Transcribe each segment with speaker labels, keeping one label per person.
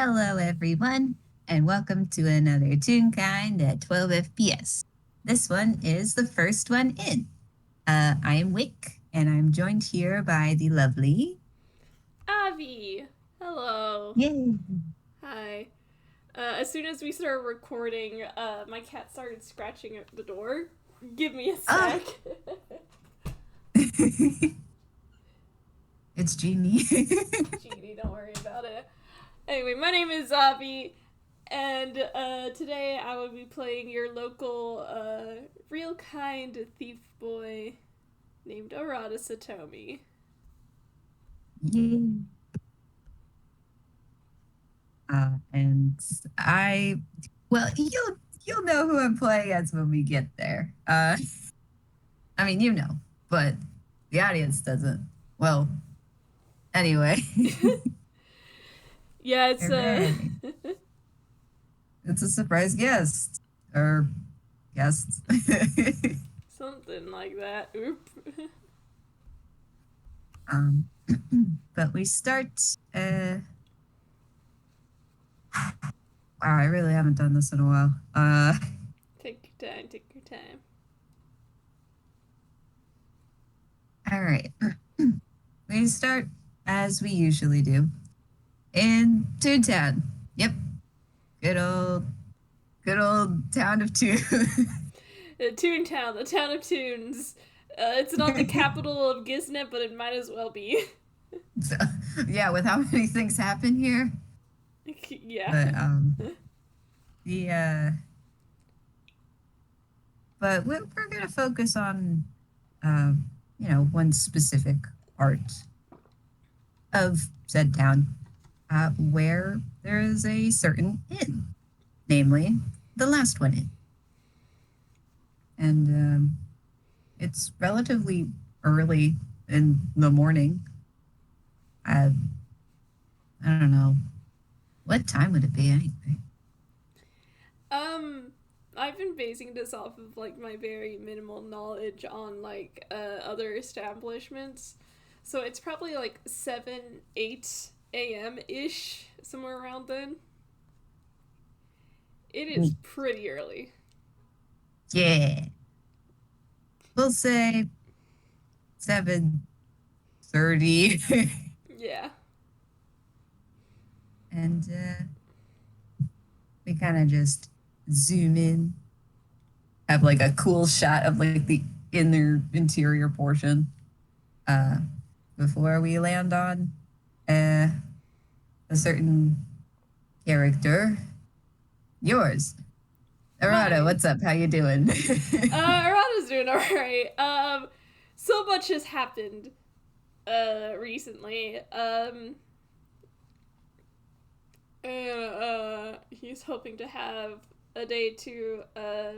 Speaker 1: Hello, everyone, and welcome to another Toonkind at 12 FPS. This one is the first one in. I am Wick, and I'm joined here by the lovely.
Speaker 2: Avi! Hello.
Speaker 1: Yay!
Speaker 2: Hi. As soon as we started recording, my cat started scratching at the door. Give me a
Speaker 1: Ah,
Speaker 2: sec.
Speaker 1: it's Jeannie.
Speaker 2: Genie, don't worry about it. Anyway, my name is Avi, and today I will be playing your local, real kind thief boy named Arata Satomi.
Speaker 1: Yay! And well, you'll know who I'm playing as when we get there. I mean, you know, but the audience doesn't. Well, anyway.
Speaker 2: Yeah,
Speaker 1: All right. It's a surprise guest. Or guest.
Speaker 2: something like that. Oop.
Speaker 1: um, but we start. Wow, I really haven't done this in a while.
Speaker 2: Take your time, take your time.
Speaker 1: All right. We start as we usually do in Toontown. Yep, good old, good old town of Toon.
Speaker 2: Toontown, the town of Toons. It's not the capital of Gisnet, but it might as well be.
Speaker 1: So, yeah, with how many things happen here,
Speaker 2: Yeah.
Speaker 1: but the but we're gonna focus on one specific part of said town, where there is a certain inn, namely the last one in, and it's relatively early in the morning. I I don't know what time would it be anyway.
Speaker 2: Um, I've been basing this off of like my very minimal knowledge on like other establishments, so it's probably like 7, 8 a.m. ish, somewhere around then. It is pretty early.
Speaker 1: Yeah, we'll say 7:30,
Speaker 2: Yeah.
Speaker 1: and we kind of just zoom in, have like a cool shot of like the interior portion, uh, before we land on uh, a certain character. Yours, Arata.
Speaker 2: Mine.
Speaker 1: What's up? How you doing?
Speaker 2: Arata's doing alright. So much has happened recently. He's hoping to have a day to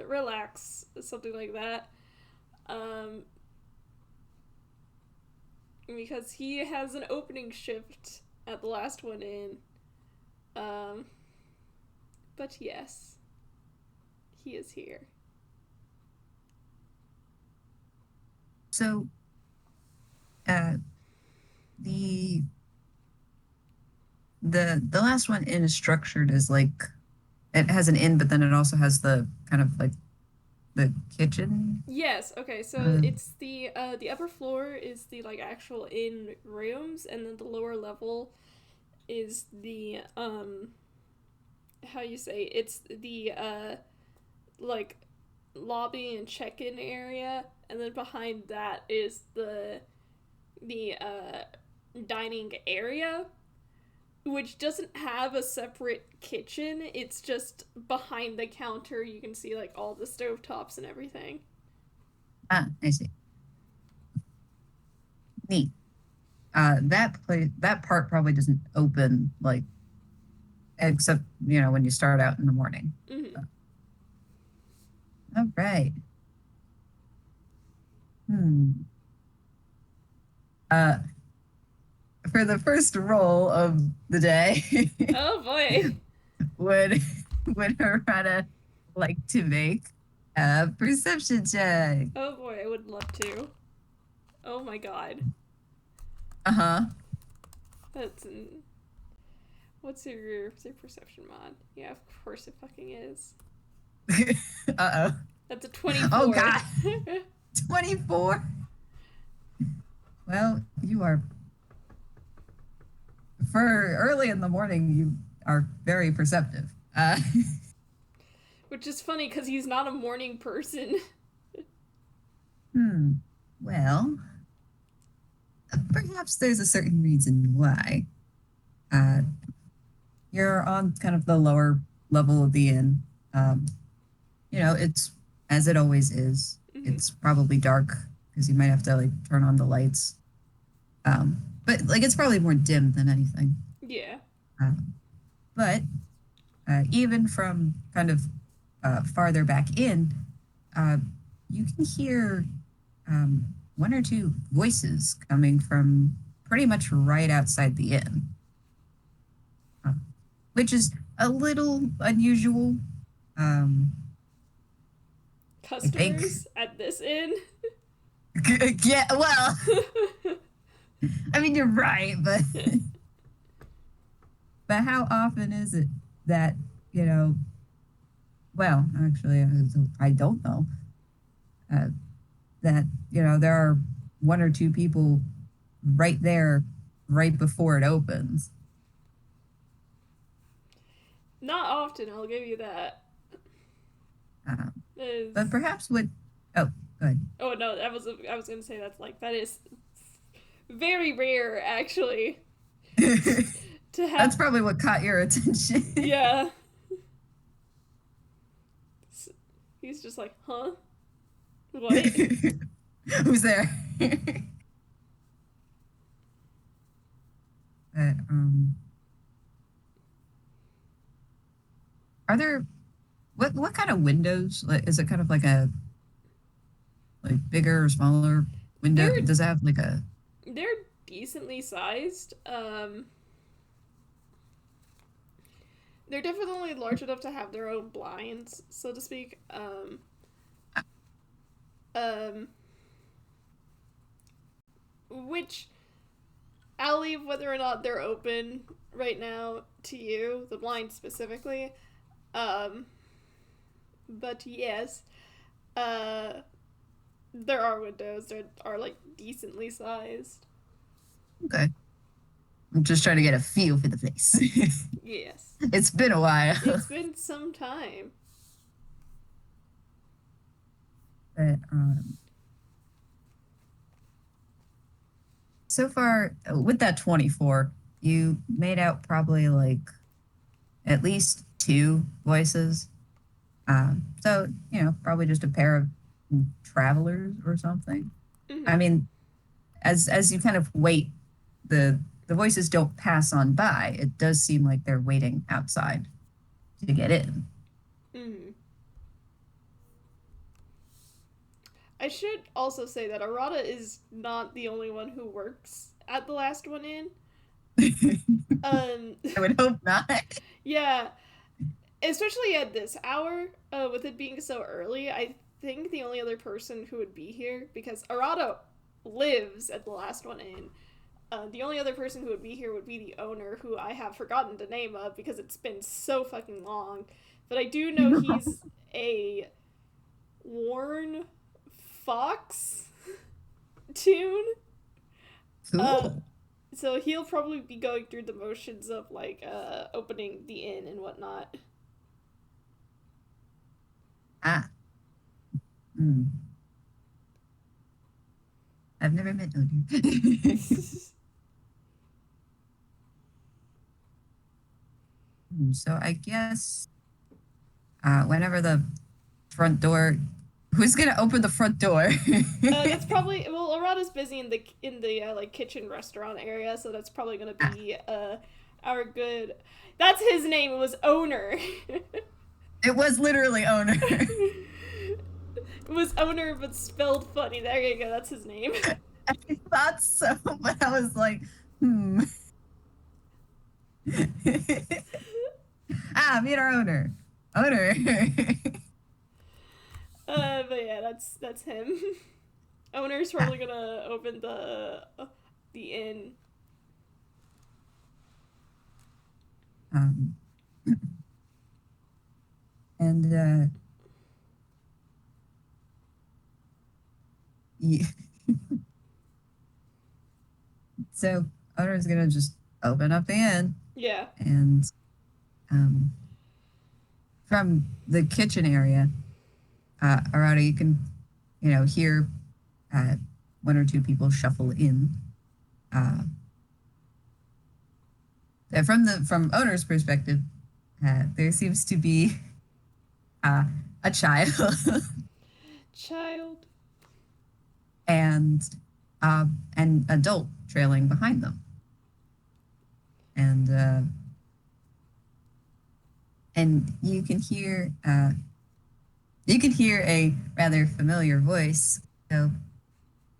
Speaker 2: relax, something like that. Um, because he has an opening shift at the last one in. Um, but yes, he is here.
Speaker 1: So, uh, the the last one in is structured as like it has an inn, but then it also has the kind of like the kitchen.
Speaker 2: Yes. Okay. So
Speaker 1: Uh,
Speaker 2: it's the upper floor is the like actual inn rooms, and then the lower level is the how you say it's the like lobby and check-in area, and then behind that is the dining area, which doesn't have a separate kitchen. It's just behind the counter. You can see like all the stovetops and everything.
Speaker 1: I see. Neat. That part probably doesn't open like except when you start out in the morning.
Speaker 2: Mm-hmm.
Speaker 1: All right. Hmm. Uh, for the first roll of the day,
Speaker 2: Oh boy.
Speaker 1: would would Harada like to make a perception check?
Speaker 2: Oh boy, I would love to. Oh my god.
Speaker 1: Uh huh.
Speaker 2: That's what's your perception mod? Yeah, of course it fucking is.
Speaker 1: Uh-oh.
Speaker 2: That's a
Speaker 1: Oh
Speaker 2: 24.
Speaker 1: god. 24. Well, you are for early in the morning. You are very perceptive.
Speaker 2: Which is funny because he's not a morning person.
Speaker 1: Hmm. Well, perhaps there's a certain reason why. Uh, you're on kind of the lower level of the inn. Um, it's as it always is.
Speaker 2: Hmm.
Speaker 1: It's probably dark because you might have to like turn on the lights. But like it's probably more dim than anything.
Speaker 2: Yeah.
Speaker 1: But even from kind of farther back in, uh, you can hear one or two voices coming from pretty much right outside the inn, uh, which is a little unusual. Um, I think.
Speaker 2: Customers at this inn.
Speaker 1: Yeah, well, I mean, you're right, but how often is it that, you know, well, actually, I don't know, uh, that, there are one or two people right there right before it opens.
Speaker 2: Not often, I'll give you that.
Speaker 1: Uh,
Speaker 2: Is
Speaker 1: but perhaps oh, good.
Speaker 2: Oh no, I was gonna say that is very rare actually to
Speaker 1: That's
Speaker 2: have.
Speaker 1: probably what caught your attention.
Speaker 2: Yeah, he's just like, huh? What?
Speaker 1: Who's there? But, are there what kind of windows? Like, is it kind of like a like bigger or smaller window?
Speaker 2: They're
Speaker 1: Does it have like a
Speaker 2: they're decently sized. They're definitely large enough to have their own blinds, so to speak. Um, which I'll leave whether or not they're open right now to you, the blinds specifically. Um, but yes, uh, there are windows that are like decently sized.
Speaker 1: okay? I'm just trying to get a feel for the place.
Speaker 2: Yes,
Speaker 1: It's been a while.
Speaker 2: it's been some time.
Speaker 1: But so far with that 24, you made out probably like at least two voices. So, probably just a pair of travelers or something. I
Speaker 2: Mm-hmm.
Speaker 1: mean, as you kind of wait, the voices don't pass on by. It does seem like they're waiting outside to get in.
Speaker 2: Mm-hmm. I should also say that Arata is not the only one who works at the last one in. Um,
Speaker 1: I would hope not.
Speaker 2: yeah, especially at this hour, with it being so early, I think the only other person who would be here, because Arata lives at the last one in, the only other person who would be here would be the owner, who I have forgotten the name of because it's been so fucking long. But I do know he's a Warn Fox tune. Uh,
Speaker 1: Cool.
Speaker 2: so he'll probably be going through the motions of like opening the inn and whatnot.
Speaker 1: Ah. Hmm. I've never met Odin. So I guess whenever the front door, who's gonna open the front door?
Speaker 2: That's probably well. Arata's busy in the like kitchen restaurant area, so that's probably gonna
Speaker 1: Ah,
Speaker 2: be our good. That's his name. It was owner.
Speaker 1: it was literally owner.
Speaker 2: It was owner, but spelled funny. There you go. That's his name.
Speaker 1: I thought so, but I was like, hmm. Meet our owner. Owner.
Speaker 2: But yeah, that's him. Owner's probably gonna open the inn.
Speaker 1: Um, and yeah, so owner's gonna just open up the inn,
Speaker 2: Yeah.
Speaker 1: and um, from the kitchen area, Arata, you can, hear one or two people shuffle in. Uh, from owner's perspective, there seems to be uh, a child
Speaker 2: Child.
Speaker 1: and an adult trailing behind them, and you can hear a rather familiar voice go,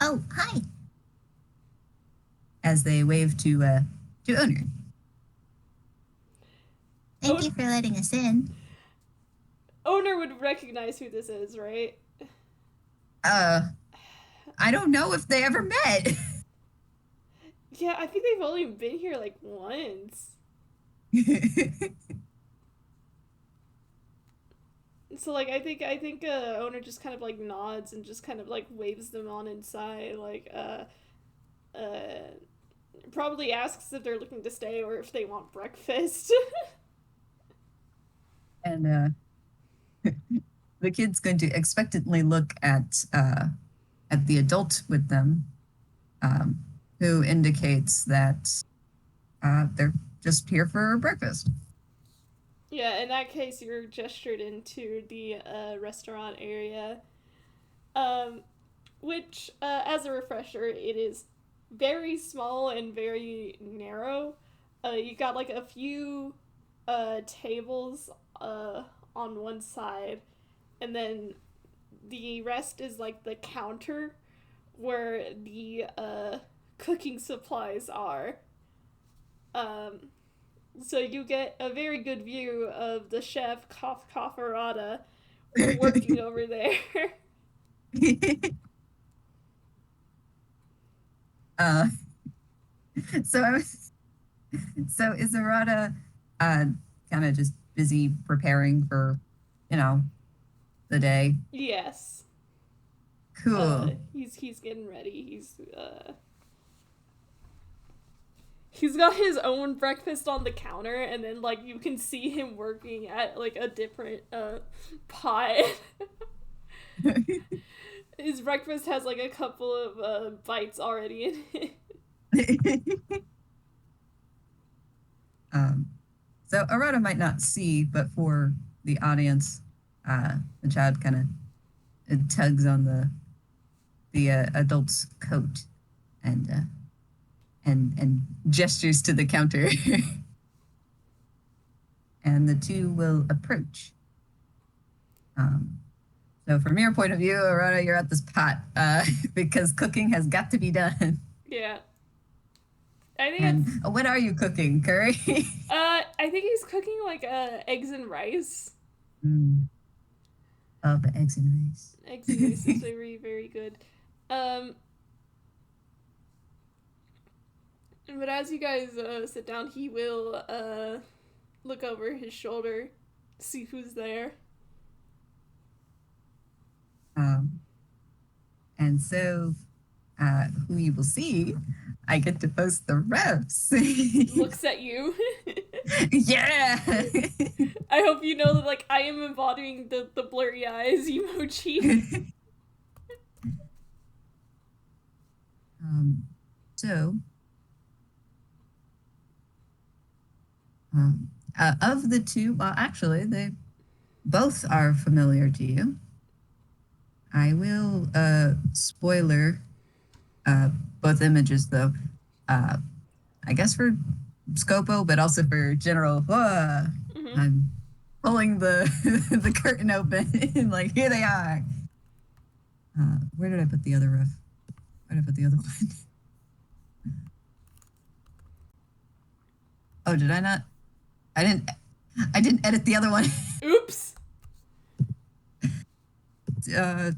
Speaker 1: "Oh, hi," as they wave to owner. Thank you for letting us in.
Speaker 2: Owner would recognize who this is, right?
Speaker 1: I don't know if they ever met.
Speaker 2: Yeah, I think they've only been here like once. So like I think owner just kind of like nods and just kind of like waves them on inside, like uh probably asks if they're looking to stay or if they want breakfast.
Speaker 1: And the kid's going to expectantly look at the adult with them, um, who indicates that they're just here for breakfast.
Speaker 2: Yeah, in that case, you're gestured into the restaurant area, um, which, as a refresher, it is very small and very narrow. You got like a few tables on one side, and then the rest is like the counter where the cooking supplies are. Um, so you get a very good view of the chef Arata working over there.
Speaker 1: uh, so I was, so is Arata kind of just busy preparing for, you know, the day?
Speaker 2: Yes.
Speaker 1: Cool.
Speaker 2: He's getting ready. He's got his own breakfast on the counter, and then like you can see him working at like a different pot. His breakfast has like a couple of bites already in it.
Speaker 1: um, so Arata might not see, but for the audience, the child kind of tugs on the adult's coat and and gestures to the counter, and the two will approach. Um, so from your point of view, Arata, you're at this pot because cooking has got to be done.
Speaker 2: Yeah. I think
Speaker 1: And
Speaker 2: it's
Speaker 1: what are you cooking? Curry?
Speaker 2: I think he's cooking like eggs and rice.
Speaker 1: Mm. Oh, the eggs and rice.
Speaker 2: Eggs and rice is very, very good. Um, but as you guys sit down, he will look over his shoulder, see who's there.
Speaker 1: Um, and so, who you will see, I get to post the reps.
Speaker 2: Looks at you.
Speaker 1: Yeah.
Speaker 2: I hope you know that like I am embodying the blurry eyes emoji.
Speaker 1: um, so, of the two, well, actually, they both are familiar to you. I will spoiler uh, both images, though. Uh, I guess for Scopo, but also for general.
Speaker 2: Mm-hmm.
Speaker 1: I'm pulling the the curtain open. Like, here they are. Where did I put the other ref? Where did I put the other one? Oh, did I not? I didn't. I didn't edit the other one.
Speaker 2: Oops.
Speaker 1: Da,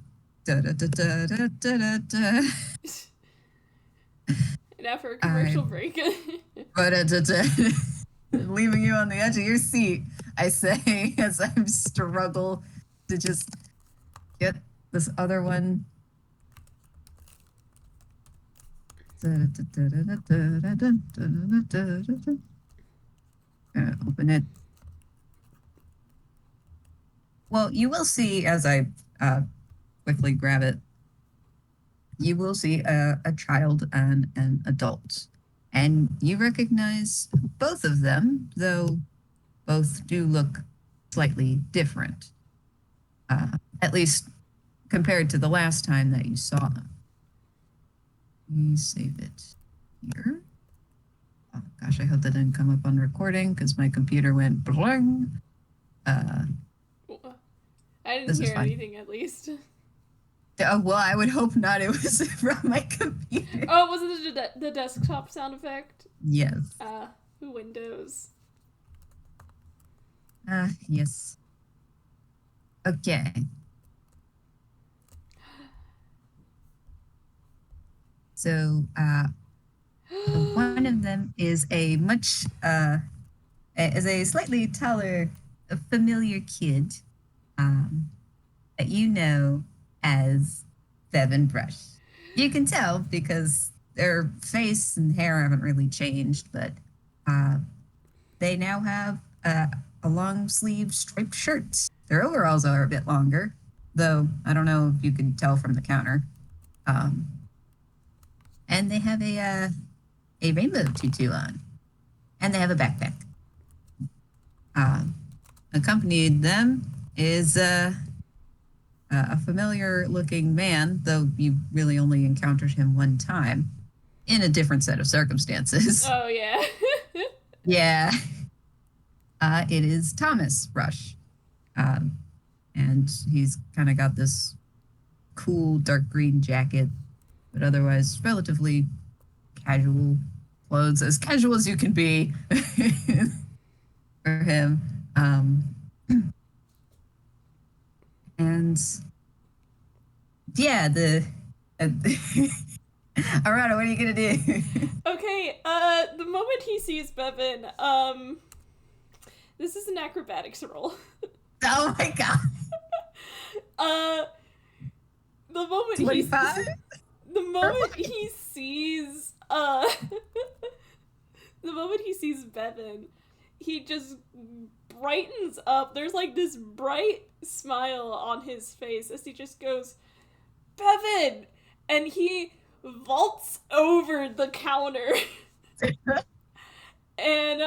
Speaker 1: da, da, da, da, da, da.
Speaker 2: And after a commercial break.
Speaker 1: Da, da, da. leaving you on the edge of your seat, I say, as I struggle to just get this other one. Open it. Well, you will see as I quickly grab it, you will see a child and an adult. And you recognize both of them, though both do look slightly different, at least compared to the last time that you saw them. Let me save it here. Oh gosh, I hope that didn't come up on recording because my computer went bling.
Speaker 2: I didn't
Speaker 1: This is
Speaker 2: hear
Speaker 1: fine.
Speaker 2: anything at least.
Speaker 1: Oh, well, I would hope not. It was from my computer.
Speaker 2: Oh, was it the desktop sound effect?
Speaker 1: Yes.
Speaker 2: Windows.
Speaker 1: Yes. Okay. So, one of them is a slightly taller, familiar kid, that you know as Bevin Brush. You can tell because their face and hair haven't really changed, but they now have a long sleeve striped shirt. Their overalls are a bit longer, though I don't know if you can tell from the counter. And they have a rainbow tutu on, and they have a backpack. Accompanied them is a familiar looking man, though you really only encountered him one time in a different set of circumstances.
Speaker 2: Oh, yeah.
Speaker 1: Yeah. It is Thomas Rush. And he's kind of got this cool dark green jacket, but otherwise relatively casual clothes, as casual as you can be for him. And yeah, Arata, what are you gonna do?
Speaker 2: Okay, the moment he sees Bevin, this is an acrobatics roll.
Speaker 1: Oh my god.
Speaker 2: The moment
Speaker 1: 25?
Speaker 2: the moment he sees the moment he sees Bevin, he just brightens up. There's like this bright smile on his face as he just goes, Bevin! And he vaults over the counter and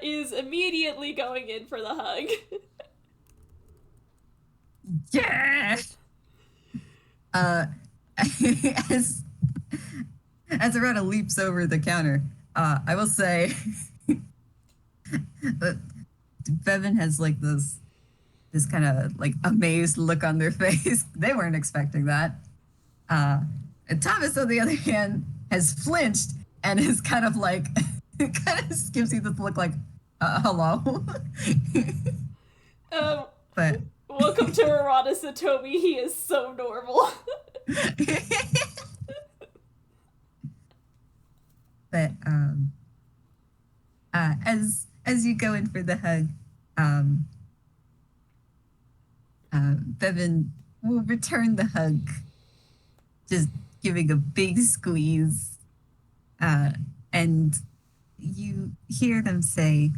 Speaker 2: is immediately going in for the hug.
Speaker 1: Yeah. As Arata leaps over the counter, I will say that Bevin has like this kind of like amazed look on their face. They weren't expecting that. And Thomas, on the other hand, has flinched and is kind of like kind of gives you this look like hello. But
Speaker 2: Welcome to Arata Satomi. He is so normal.
Speaker 1: but as you go in for the hug, Bevin will return the hug, just giving a big squeeze, and you hear them say,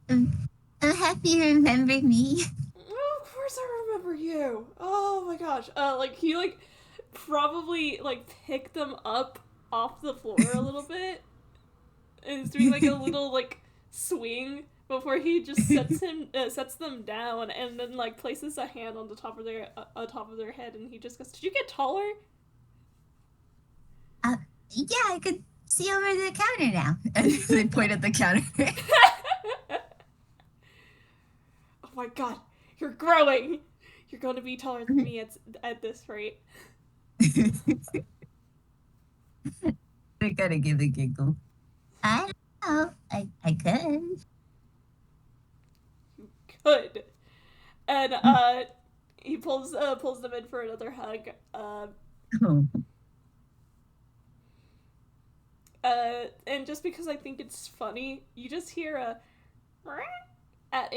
Speaker 1: I'm happy you remembered me.
Speaker 2: Oh, of course I remember you. Oh my gosh. Like he like probably like picked them up off the floor a little bit and is doing like a little like swing before he just sets them down and then like places a hand on the top of their head and he just goes, "Did you get taller?"
Speaker 1: Yeah, I could see over the counter now. And they point at the counter.
Speaker 2: Oh my god, you're growing. You're going to be taller than me at this rate.
Speaker 1: They kind of give a giggle. I don't know. I could.
Speaker 2: Good. And he pulls them in for another hug.
Speaker 1: Oh.
Speaker 2: And just because I think it's funny, you just hear a at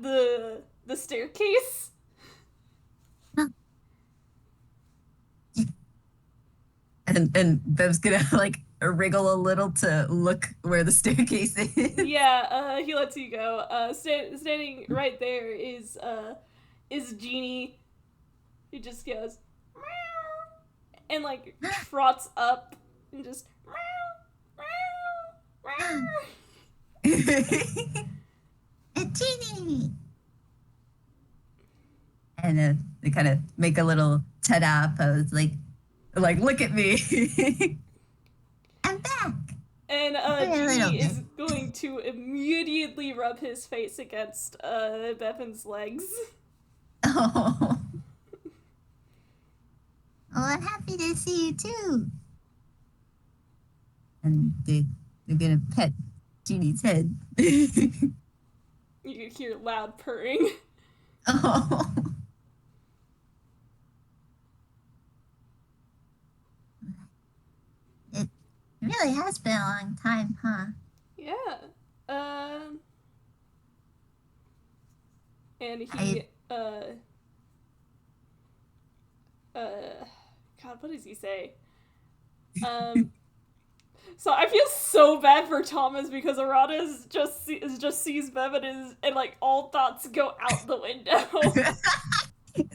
Speaker 2: the staircase.
Speaker 1: And Bev's gonna like wriggle a little to look where the staircase is.
Speaker 2: Yeah, he lets you go. Standing right there is Genie. He just goes meow, and like trots up and just meow, meow, meow.
Speaker 1: A genie. And they kind of make a little ta-da pose, like look at me. I'm back.
Speaker 2: And
Speaker 1: A little
Speaker 2: Genie
Speaker 1: bit.
Speaker 2: is going to immediately rub his face against Bevin's legs.
Speaker 1: Oh. Oh, I'm happy to see you too. And they're gonna pet Genie's head.
Speaker 2: You can hear loud purring.
Speaker 1: Oh. It really has been a long time, huh?
Speaker 2: Yeah. And he God, what does he say? So I feel so bad for Thomas because Arata just sees Bevin and like all thoughts go out the window.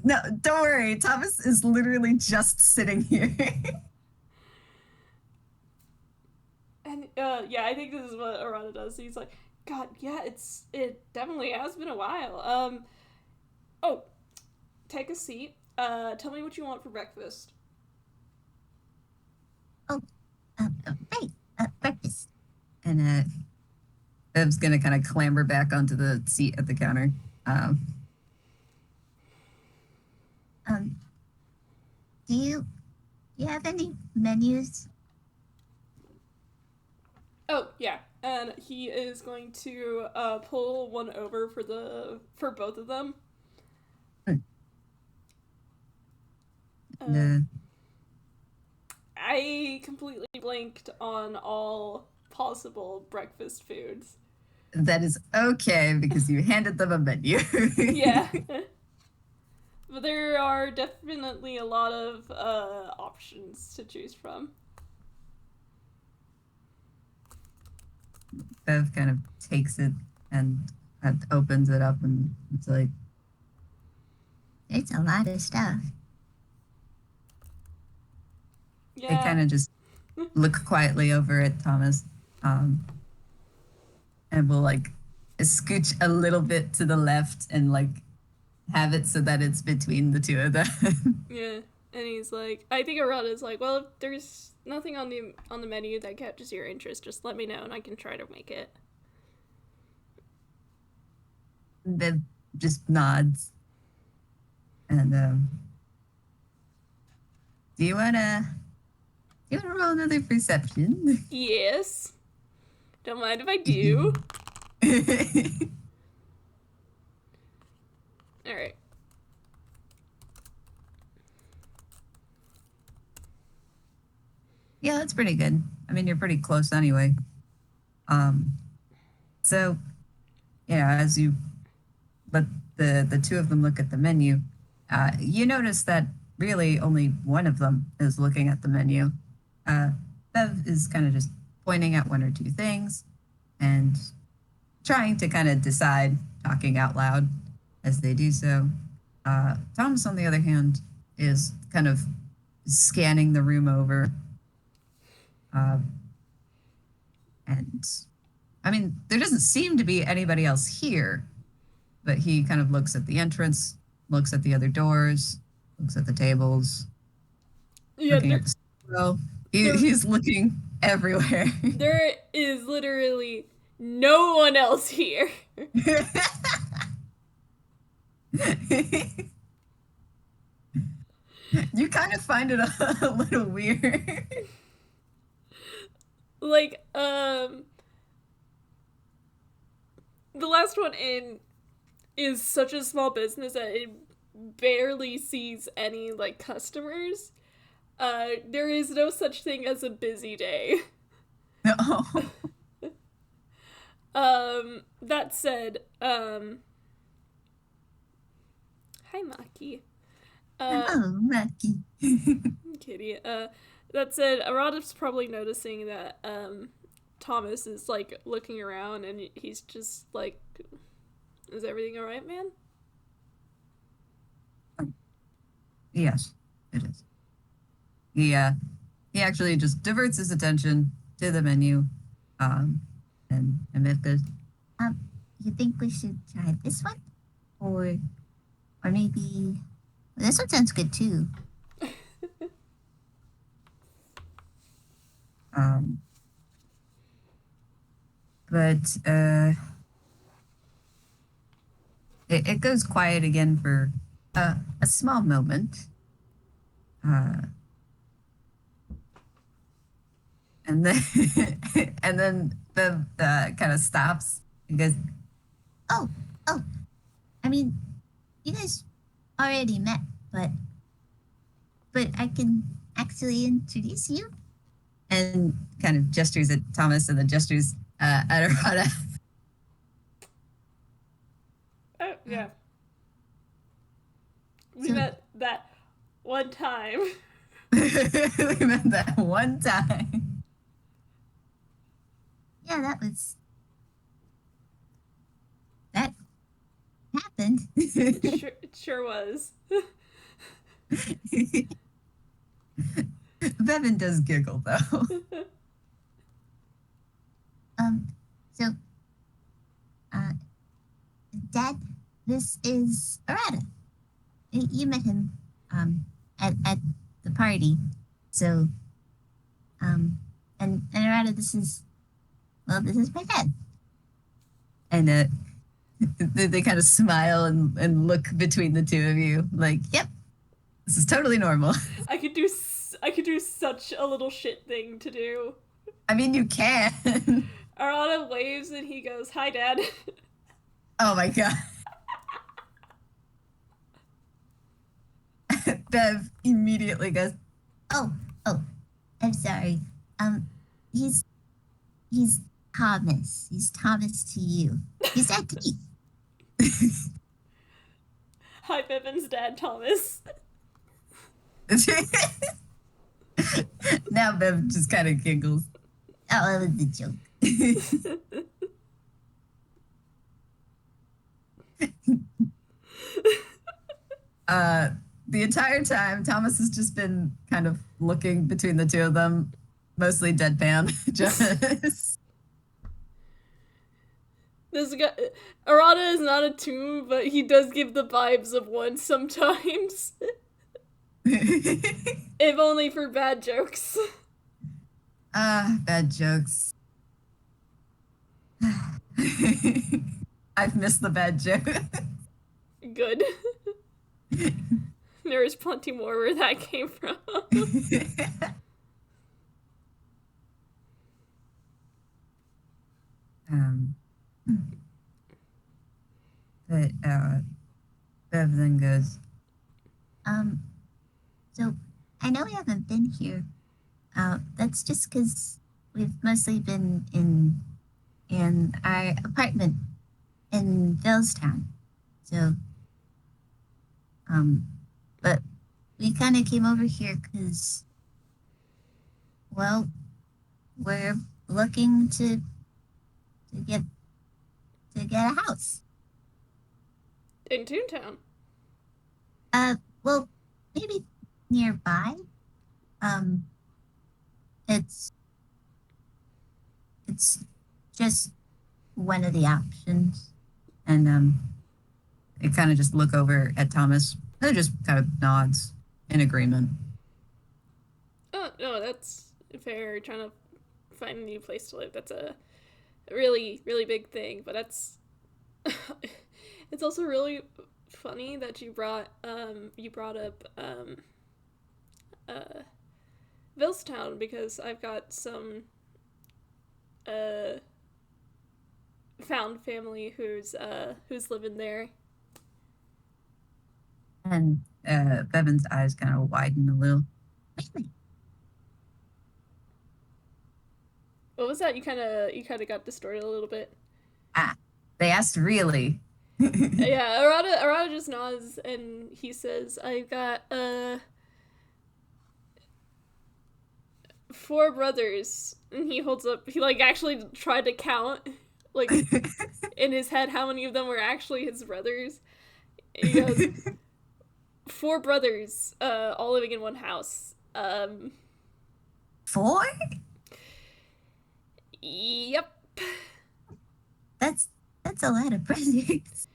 Speaker 1: No, don't worry. Thomas is literally just sitting here.
Speaker 2: And yeah, I think this is what Arata does. He's like, God, yeah, it definitely has been a while. Oh, take a seat. Tell me what you want for breakfast.
Speaker 1: Oh, right. Breakfast. And Bev's gonna kind of clamber back onto the seat at the counter. Um, do you have any menus?
Speaker 2: Oh yeah, and he is going to pull one over for both of them.
Speaker 1: No.
Speaker 2: I completely blanked on all possible breakfast foods.
Speaker 1: That is okay because you handed them a menu.
Speaker 2: Yeah. But there are definitely a lot of options to choose from.
Speaker 1: Bev kind of takes it and opens it up, and it's like, it's a lot of stuff.
Speaker 2: Yeah.
Speaker 1: They kind of just look quietly over at Thomas, and will like scooch a little bit to the left and like have it so that it's between the two of them.
Speaker 2: Yeah. And he's like, I think Arata's like, well, if there's nothing on the menu that catches your interest, just let me know and I can try to make it.
Speaker 1: Bev just nods. And do you wanna roll another perception?
Speaker 2: Yes. Don't mind if I do. All right.
Speaker 1: Yeah, that's pretty good. I mean, you're pretty close anyway. So, as you let the two of them look at the menu, you notice that really only one of them is looking at the menu. Bev is kind of just pointing at one or two things and trying to kind of decide, talking out loud as they do so. Thomas, on the other hand, is kind of scanning the room over. And I mean, there doesn't seem to be anybody else here, but he kind of looks at the entrance, looks at the other doors, looks at the tables,
Speaker 2: Yeah,
Speaker 1: looking at the well, he's looking everywhere.
Speaker 2: there is literally no one else here.
Speaker 1: You kind of find it a little weird.
Speaker 2: Like, the last one in is such a small business that it barely sees any, like, customers. There is no such thing as a busy day.
Speaker 1: Oh,
Speaker 2: That said, hi Maki. Uh,
Speaker 1: oh, Rocky.
Speaker 2: Kitty. That said, Arata's probably noticing that Thomas is like looking around and he's just like, "Is everything all right, man?"
Speaker 1: Yes, it is. He actually just diverts his attention to the menu, um, and Viv goes, um, you think we should try this one, or maybe this one sounds good too. Um, but it goes quiet again for a small moment, uh, and then and then the kind of stops and goes, oh, oh, I mean, you guys already met, but I can actually introduce you. And kind of gestures at Thomas and then gestures at Arata.
Speaker 2: Oh yeah, we
Speaker 1: So
Speaker 2: met that one time.
Speaker 1: we met that one time. Yeah, that happened.
Speaker 2: It sure was.
Speaker 1: Bevin does giggle though. Um, so, uh, Dad, this is Arata. You met him, at the party. So, and Arata, this is my dad. And they kind of smile and look between the two of you, like, yep, this is totally normal.
Speaker 2: I could do such a little shit thing to do.
Speaker 1: I mean, you can.
Speaker 2: Arata waves and he goes, "Hi, Dad."
Speaker 1: Oh my god. Bev immediately goes, oh, oh, I'm sorry. Um, he's he's Thomas. He's Thomas to you. He's that deep.
Speaker 2: Hi, Bevin's dad, Thomas.
Speaker 1: Now Bev just kind of giggles. Oh, it was a joke. uh, the entire time, Thomas has just been kind of looking between the two of them, mostly deadpan. Just
Speaker 2: This guy, Arata is not a toon, but he does give the vibes of one sometimes. If only for bad jokes.
Speaker 1: bad jokes. I've missed the bad joke.
Speaker 2: Good. There is plenty more where that came from.
Speaker 1: um, but Bev then goes, um, so I know we haven't been here. That's just because we've mostly been in our apartment in Bellstown. So, um, but we kind of came over here because, well, we're looking to get to get a house.
Speaker 2: In Toontown.
Speaker 1: Well, maybe nearby. Um, it's it's just one of the options, and it kind of just look over at Thomas. And just kind of nods in agreement.
Speaker 2: Oh, no, that's fair. Trying to find a new place to live. That's a really, really big thing, but that's. It's also really funny that you brought up uh Vilstown because I've got some uh found family who's living there.
Speaker 1: And Bevan's eyes kind of widen a little. Really?
Speaker 2: What was that? You kind of got distorted a little bit.
Speaker 1: Ah, they asked really.
Speaker 2: Yeah, Arata just nods and he says, "I've got four brothers." And he holds up. He like actually tried to count, like in his head, how many of them were actually his brothers. He goes, four brothers, all living in one house.
Speaker 1: Four?
Speaker 2: Yep.
Speaker 1: That's that's a lot of brothers.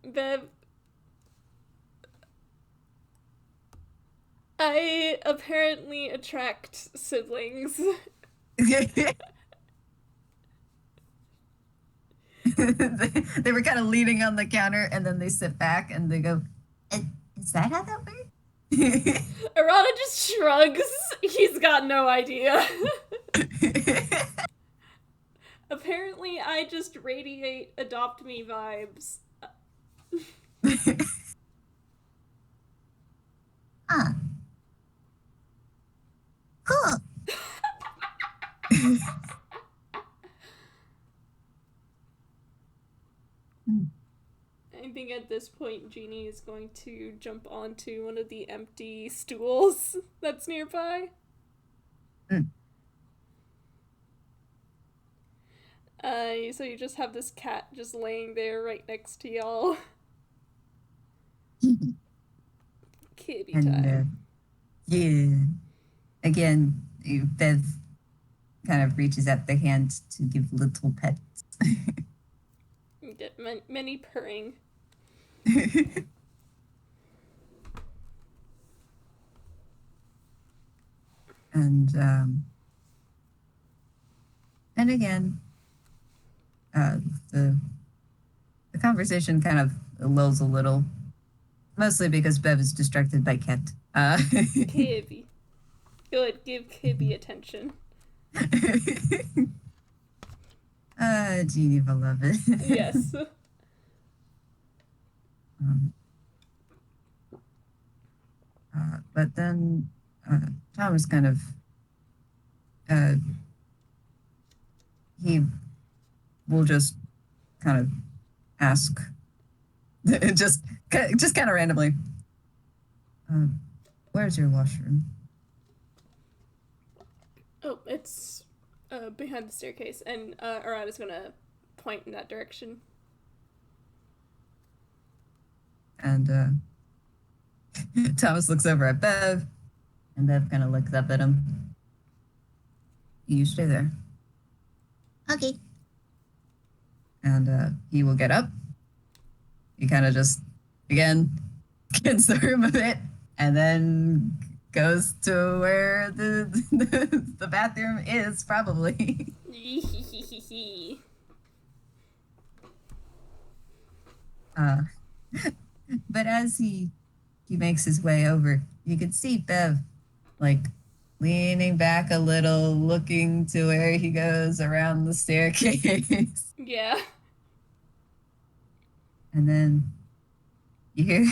Speaker 2: Bev, I apparently attract siblings.
Speaker 1: They were kind of leaning on the counter, and then they sit back and they go, Is that how that works?"
Speaker 2: Arata just shrugs. He's got no idea. Apparently, I just radiate adopt me vibes.
Speaker 1: Ah, cool.
Speaker 2: I think at this point, Jeannie is going to jump onto one of the empty stools that's nearby.
Speaker 1: Mm.
Speaker 2: So you just have this cat just laying there right next to y'all. Kitty
Speaker 1: And
Speaker 2: time.
Speaker 1: yeah, again, Bev kind of reaches out the hand to give little pets.
Speaker 2: You get many purring.
Speaker 1: and and again, uh, the the conversation kind of lulls a little, mostly because Bev is distracted by Ket.
Speaker 2: Kibby. Good, give Kibby attention.
Speaker 1: Jeannie beloved.
Speaker 2: Yes.
Speaker 1: um, but then Thomas kind of uh, he will just kind of ask, just kind of randomly, "Where's your washroom?"
Speaker 2: Oh, it's behind the staircase, and Arata's gonna point in that direction.
Speaker 1: And Thomas looks over at Bev, and Bev kind of looks up at him. "You stay there." "Okay." And he will get up. He kind of just, again, gets the room a bit, and then goes to where the bathroom is, probably. uh, but as he makes his way over, you can see Bev, like, leaning back a little, looking to where he goes around the staircase.
Speaker 2: Yeah.
Speaker 1: And then you hear,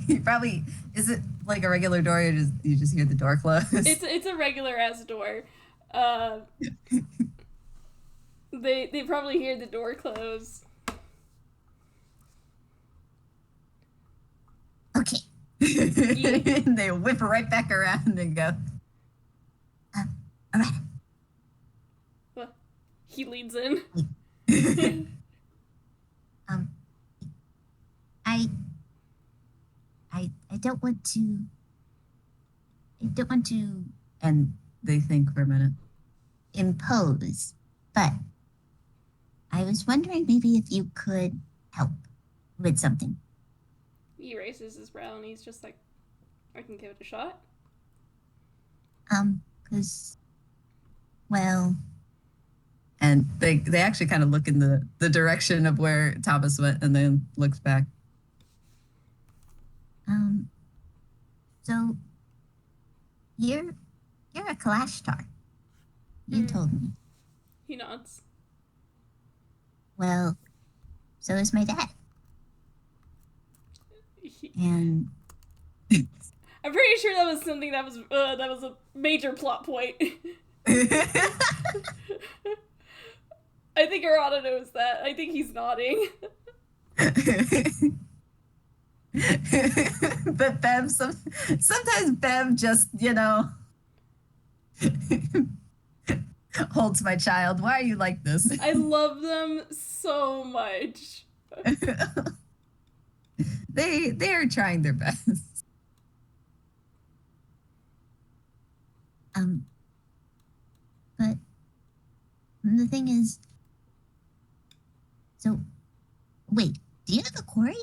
Speaker 1: you probably, is it like a regular door, or you just hear the door close?
Speaker 2: It's a regular ass door. They probably hear the door close.
Speaker 1: Okay. They whip right back around and go, "All right."
Speaker 2: Well, he leads in.
Speaker 1: um, I, I don't want to. I don't want to. And they think for a minute. Impose, but I was wondering maybe if you could help with something.
Speaker 2: He raises his brow and he's just like, I can give it a shot.
Speaker 1: Because, well, and they actually kind of look in the direction of where Thomas went, and then looks back. So you're a Clash star. You told me.
Speaker 2: He nods.
Speaker 1: Well, so is my dad.
Speaker 2: He,
Speaker 1: And
Speaker 2: I'm pretty sure that was something that was a major plot point. I think Arata knows that. I think he's nodding.
Speaker 1: But sometimes Bev just, holds my child. Why are you like this?
Speaker 2: I love them so much.
Speaker 1: They are trying their best.
Speaker 3: Um, but the thing is, so wait, do you have a quarry?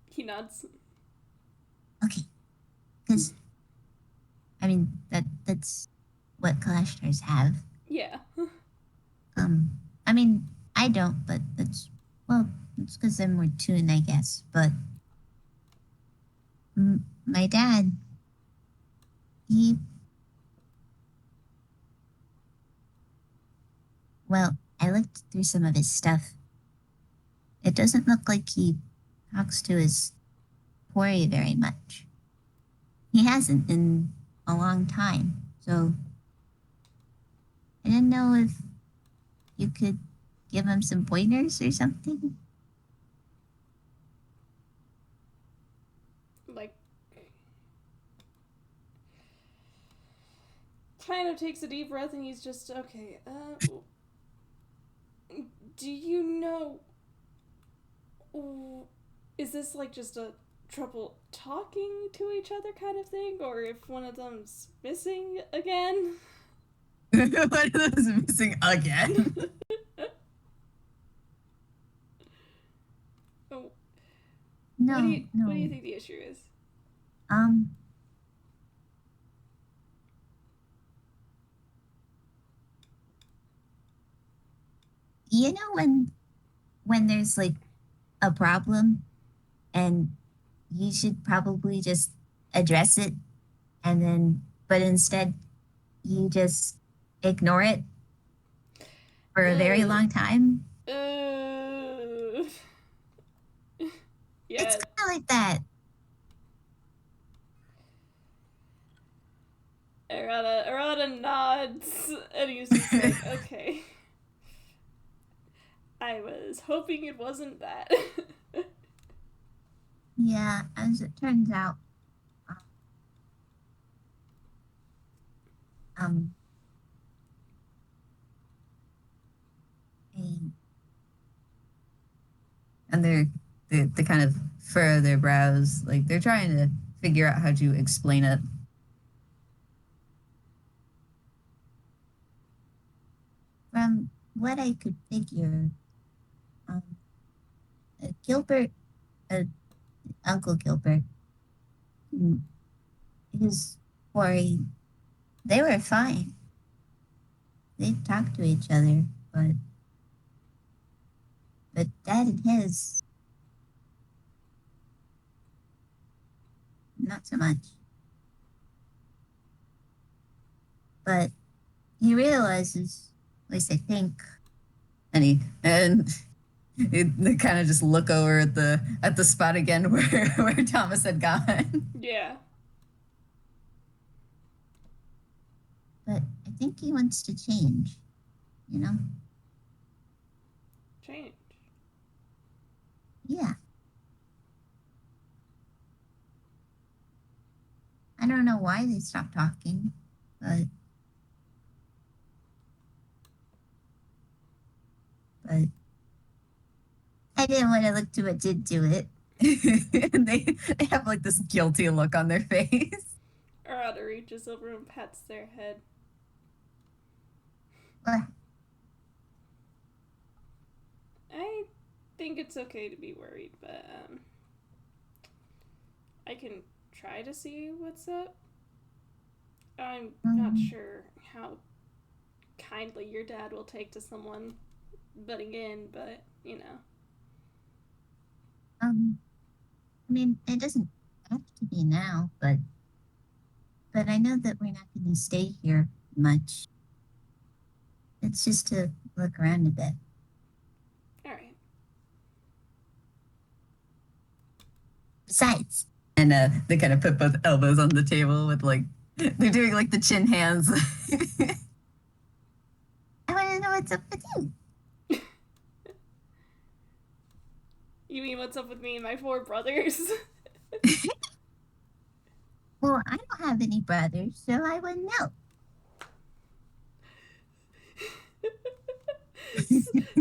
Speaker 2: He nods.
Speaker 3: Okay, because I mean that's what Kalashstars have.
Speaker 2: Yeah.
Speaker 3: I mean I don't, but it's because I'm more tuned, I guess. But my dad, he I looked through some of his stuff. It doesn't look like he talks to his quarry very much. He hasn't in a long time, so I didn't know if you could give him some pointers or something.
Speaker 2: Like, kind of takes a deep breath and he's just, okay, do you know, is this like just a trouble talking to each other kind of thing, or if one of them's missing again?
Speaker 1: One of those missing again.
Speaker 2: Oh,
Speaker 3: No,
Speaker 2: what do you think the issue is?
Speaker 3: You know when there's like a problem and you should probably just address it and then but instead you just ignore it for a very long time.
Speaker 2: Yeah.
Speaker 3: It's kind of like that.
Speaker 2: Arata nods and he's just like, okay. I was hoping it wasn't that.
Speaker 3: Yeah, as it turns out, um, a
Speaker 1: And they kind of furrow their brows, like they're trying to figure out how to explain it.
Speaker 3: from what I could figure, Gilbert, Uncle Gilbert, his quarry, they were fine. They talked to each other, but Dad and his, not so much. But he realizes, at least I think,
Speaker 1: And they kind of just look over at the spot again where Thomas had gone.
Speaker 2: Yeah.
Speaker 3: but I think he wants to change, you know?
Speaker 2: Change.
Speaker 3: Yeah. I don't know why they stopped talking, but I didn't want to look too much into it.
Speaker 1: And they have like this guilty look on their face.
Speaker 2: Arata reaches over and pats their head.
Speaker 3: Well,
Speaker 2: I think it's okay to be worried, but I can try to see what's up. I'm not sure how kindly your dad will take to someone butting in, but you know.
Speaker 3: I mean, it doesn't have to be now, but I know that we're not going to stay here much. It's just to look around a bit.
Speaker 2: All right.
Speaker 3: Besides,
Speaker 1: And they kind of put both elbows on the table with like they're doing like the chin hands.
Speaker 3: I want to know what's up with you.
Speaker 2: You mean what's up with me and my 4 brothers?
Speaker 3: Well, I don't have any brothers, so I wouldn't know.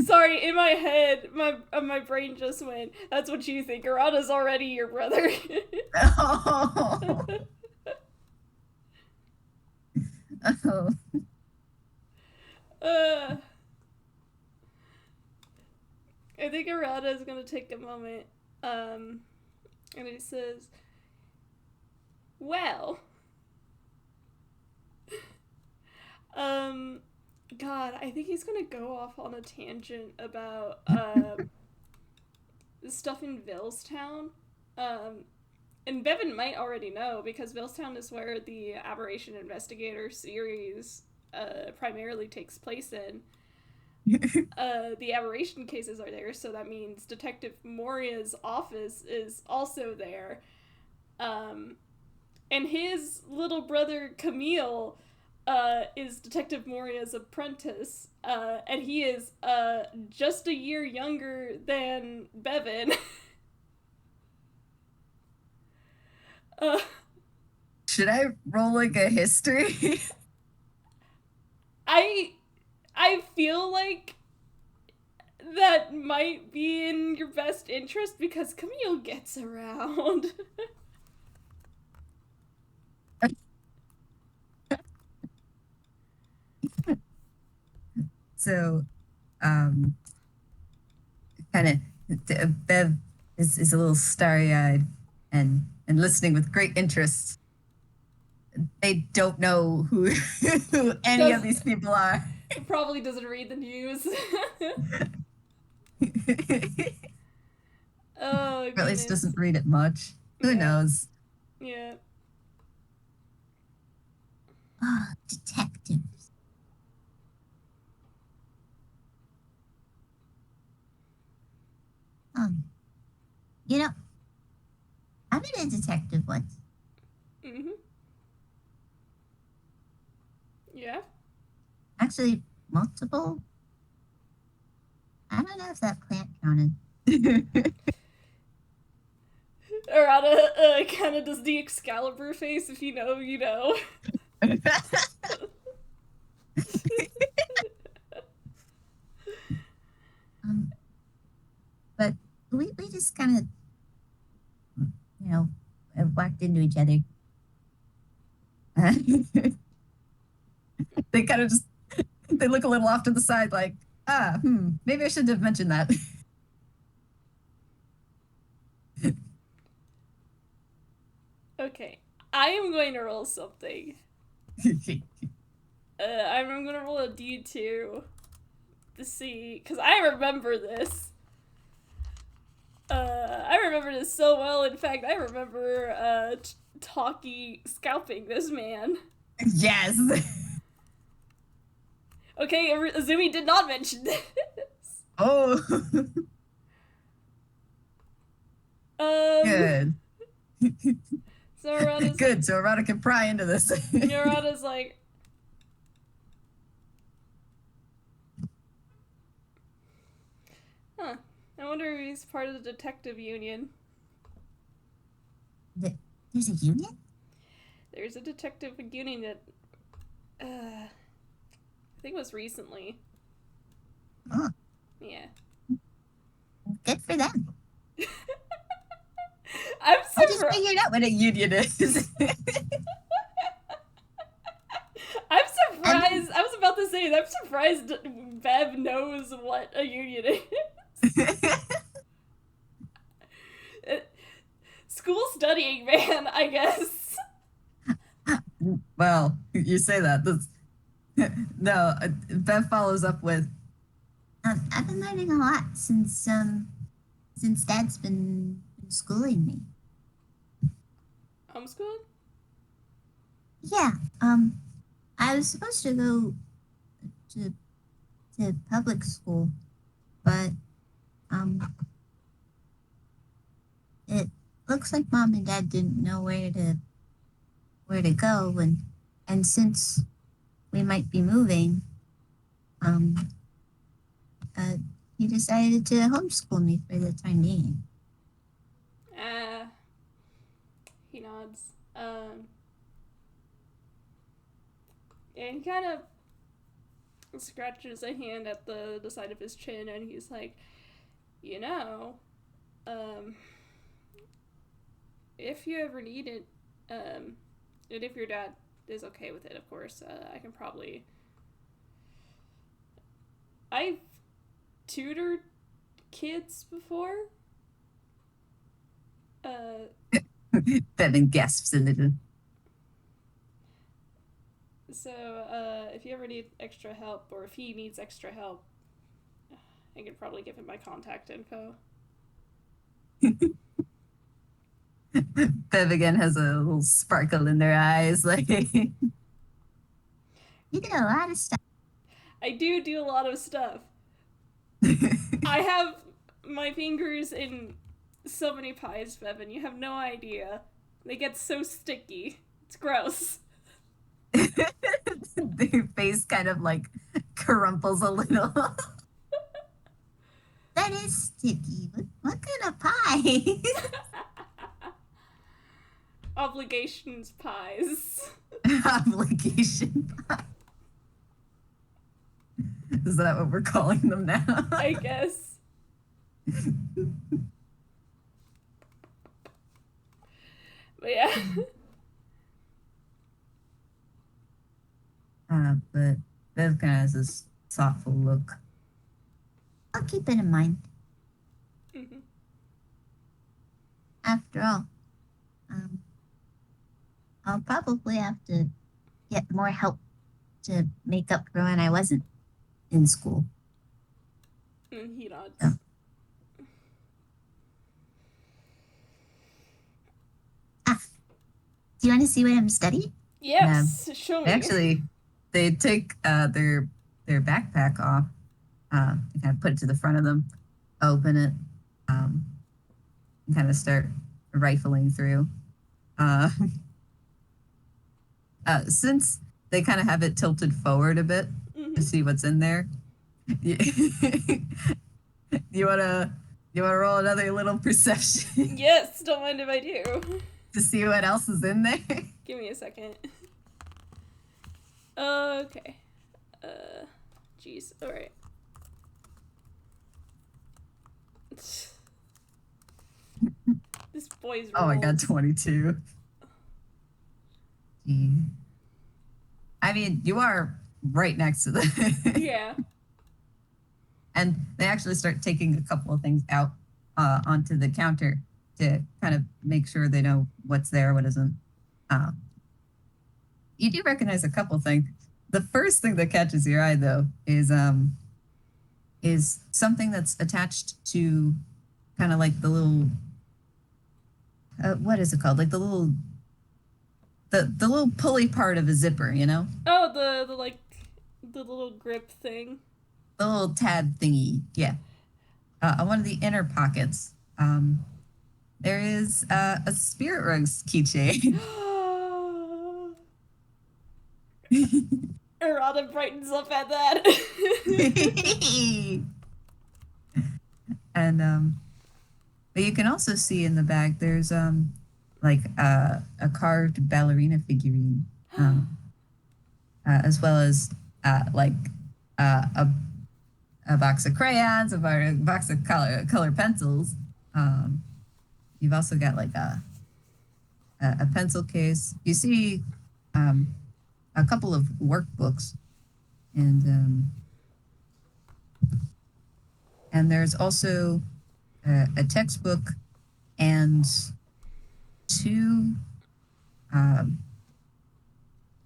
Speaker 2: Sorry, in my head, my brain just went, that's what you think. Arata's already your brother.
Speaker 1: Oh. Oh.
Speaker 2: I think Arata is gonna take a moment. And he says, well, God, I think he's gonna go off on a tangent about stuff in Valestown. And Bevin might already know because Valestown is where the Aberration Investigator series primarily takes place in. The aberration cases are there, so that means Detective Moria's office is also there. And his little brother Camille is Detective Moria's apprentice, and he is just a year younger than Bevin.
Speaker 1: Should I roll like a history?
Speaker 2: I feel like that might be in your best interest because Camille gets around.
Speaker 1: So, kind of, Bev is a little starry-eyed and listening with great interest. They don't know who any of these people are.
Speaker 2: He probably doesn't read the news. Oh,
Speaker 1: Or at least
Speaker 2: goodness.
Speaker 1: doesn't read it much. Who
Speaker 2: Yeah.
Speaker 1: knows?
Speaker 2: Yeah.
Speaker 3: Oh, detectives. You know, I've been a detective once.
Speaker 2: Mm-hmm. Yeah.
Speaker 3: Actually, multiple. I don't know if that plant counted.
Speaker 2: Arata kind of does the Excalibur face. If you know, you know.
Speaker 3: But we just kind of, walked into each other.
Speaker 1: They kind of just they look a little off to the side, like, maybe I shouldn't have mentioned that.
Speaker 2: Okay, I am going to roll something. I'm going to roll a D2 to see, because I remember this. I remember this so well. In fact, I remember Taki scalping this man.
Speaker 1: Yes.
Speaker 2: Okay, Azumi did not mention this.
Speaker 1: Oh. Good.
Speaker 2: So Arata's
Speaker 1: Good.
Speaker 2: like,
Speaker 1: So Arata can pry into this.
Speaker 2: Arata's like, huh. I wonder if he's part of the detective union.
Speaker 3: There's a union?
Speaker 2: There's a detective union that, I think it was recently.
Speaker 3: Oh,
Speaker 2: Yeah.
Speaker 3: good for them.
Speaker 2: I'm
Speaker 1: I just
Speaker 2: surprised.
Speaker 1: figured out what a union is.
Speaker 2: I'm surprised. I was about to say, I'm surprised Bev knows what a union is. School studying, man, I guess.
Speaker 1: Well, you say that. No, Bev follows up with,
Speaker 3: I've been learning a lot since Dad's been schooling me.
Speaker 2: Homeschooled?
Speaker 3: Yeah. I was supposed to go to public school, but it looks like Mom and Dad didn't know where to go, and since we might be moving, um, uh, he decided to homeschool me for the time being.
Speaker 2: He nods. And he kind of scratches a hand at the side of his chin, and he's like, you know, if you ever need it, and if your dad is okay with it, of course, I can probably. I've tutored kids before.
Speaker 1: Bevin gasps a little.
Speaker 2: So, if you ever need extra help, or if he needs extra help, I could probably give him my contact info.
Speaker 1: Bev again has a little sparkle in their eyes, like.
Speaker 3: You do a lot of stuff.
Speaker 2: I do a lot of stuff. I have my fingers in so many pies, Bevin. You have no idea. They get so sticky. It's gross.
Speaker 1: Their face kind of like crumples a little.
Speaker 3: That is sticky. What kind of pie?
Speaker 2: Obligations pies.
Speaker 1: Obligation pie. Is that what we're calling them now?
Speaker 2: I guess. But yeah.
Speaker 1: But Bev kind of has this thoughtful look.
Speaker 3: I'll keep it in mind.
Speaker 2: Mm-hmm.
Speaker 3: After all, I'll probably have to get more help to make up for when I wasn't in school.
Speaker 2: He nods.
Speaker 3: Yeah. Do you want to see what I'm studying?
Speaker 2: Yes, show me.
Speaker 1: Actually, they take their backpack off, and kind of put it to the front of them, open it, and kind of start rifling through. Since they kind of have it tilted forward a bit to see what's in there, you wanna roll another little perception?
Speaker 2: Yes, don't mind if I do.
Speaker 1: To see what else is in there.
Speaker 2: Give me a second. Okay. Jeez. Alright. This boy's
Speaker 1: Oh my god,
Speaker 2: rolls.
Speaker 1: 22. I mean, you are right next to them.
Speaker 2: Yeah.
Speaker 1: And they actually start taking a couple of things out onto the counter to kind of make sure they know what's there, what isn't. You do recognize a couple things. The first thing that catches your eye, though, is something that's attached to kind of like the little what is it called? Like the little pulley part of a zipper, you know?
Speaker 2: Oh, the little grip thing.
Speaker 1: The little tab thingy, yeah. On one of the inner pockets, there is a Spirit Rugs keychain.
Speaker 2: Arata brightens up at that.
Speaker 1: And but you can also see in the bag there's like a carved ballerina figurine, as well as like a box of crayons, a box of color pencils. You've also got like a pencil case. You see a couple of workbooks, and there's also a textbook and two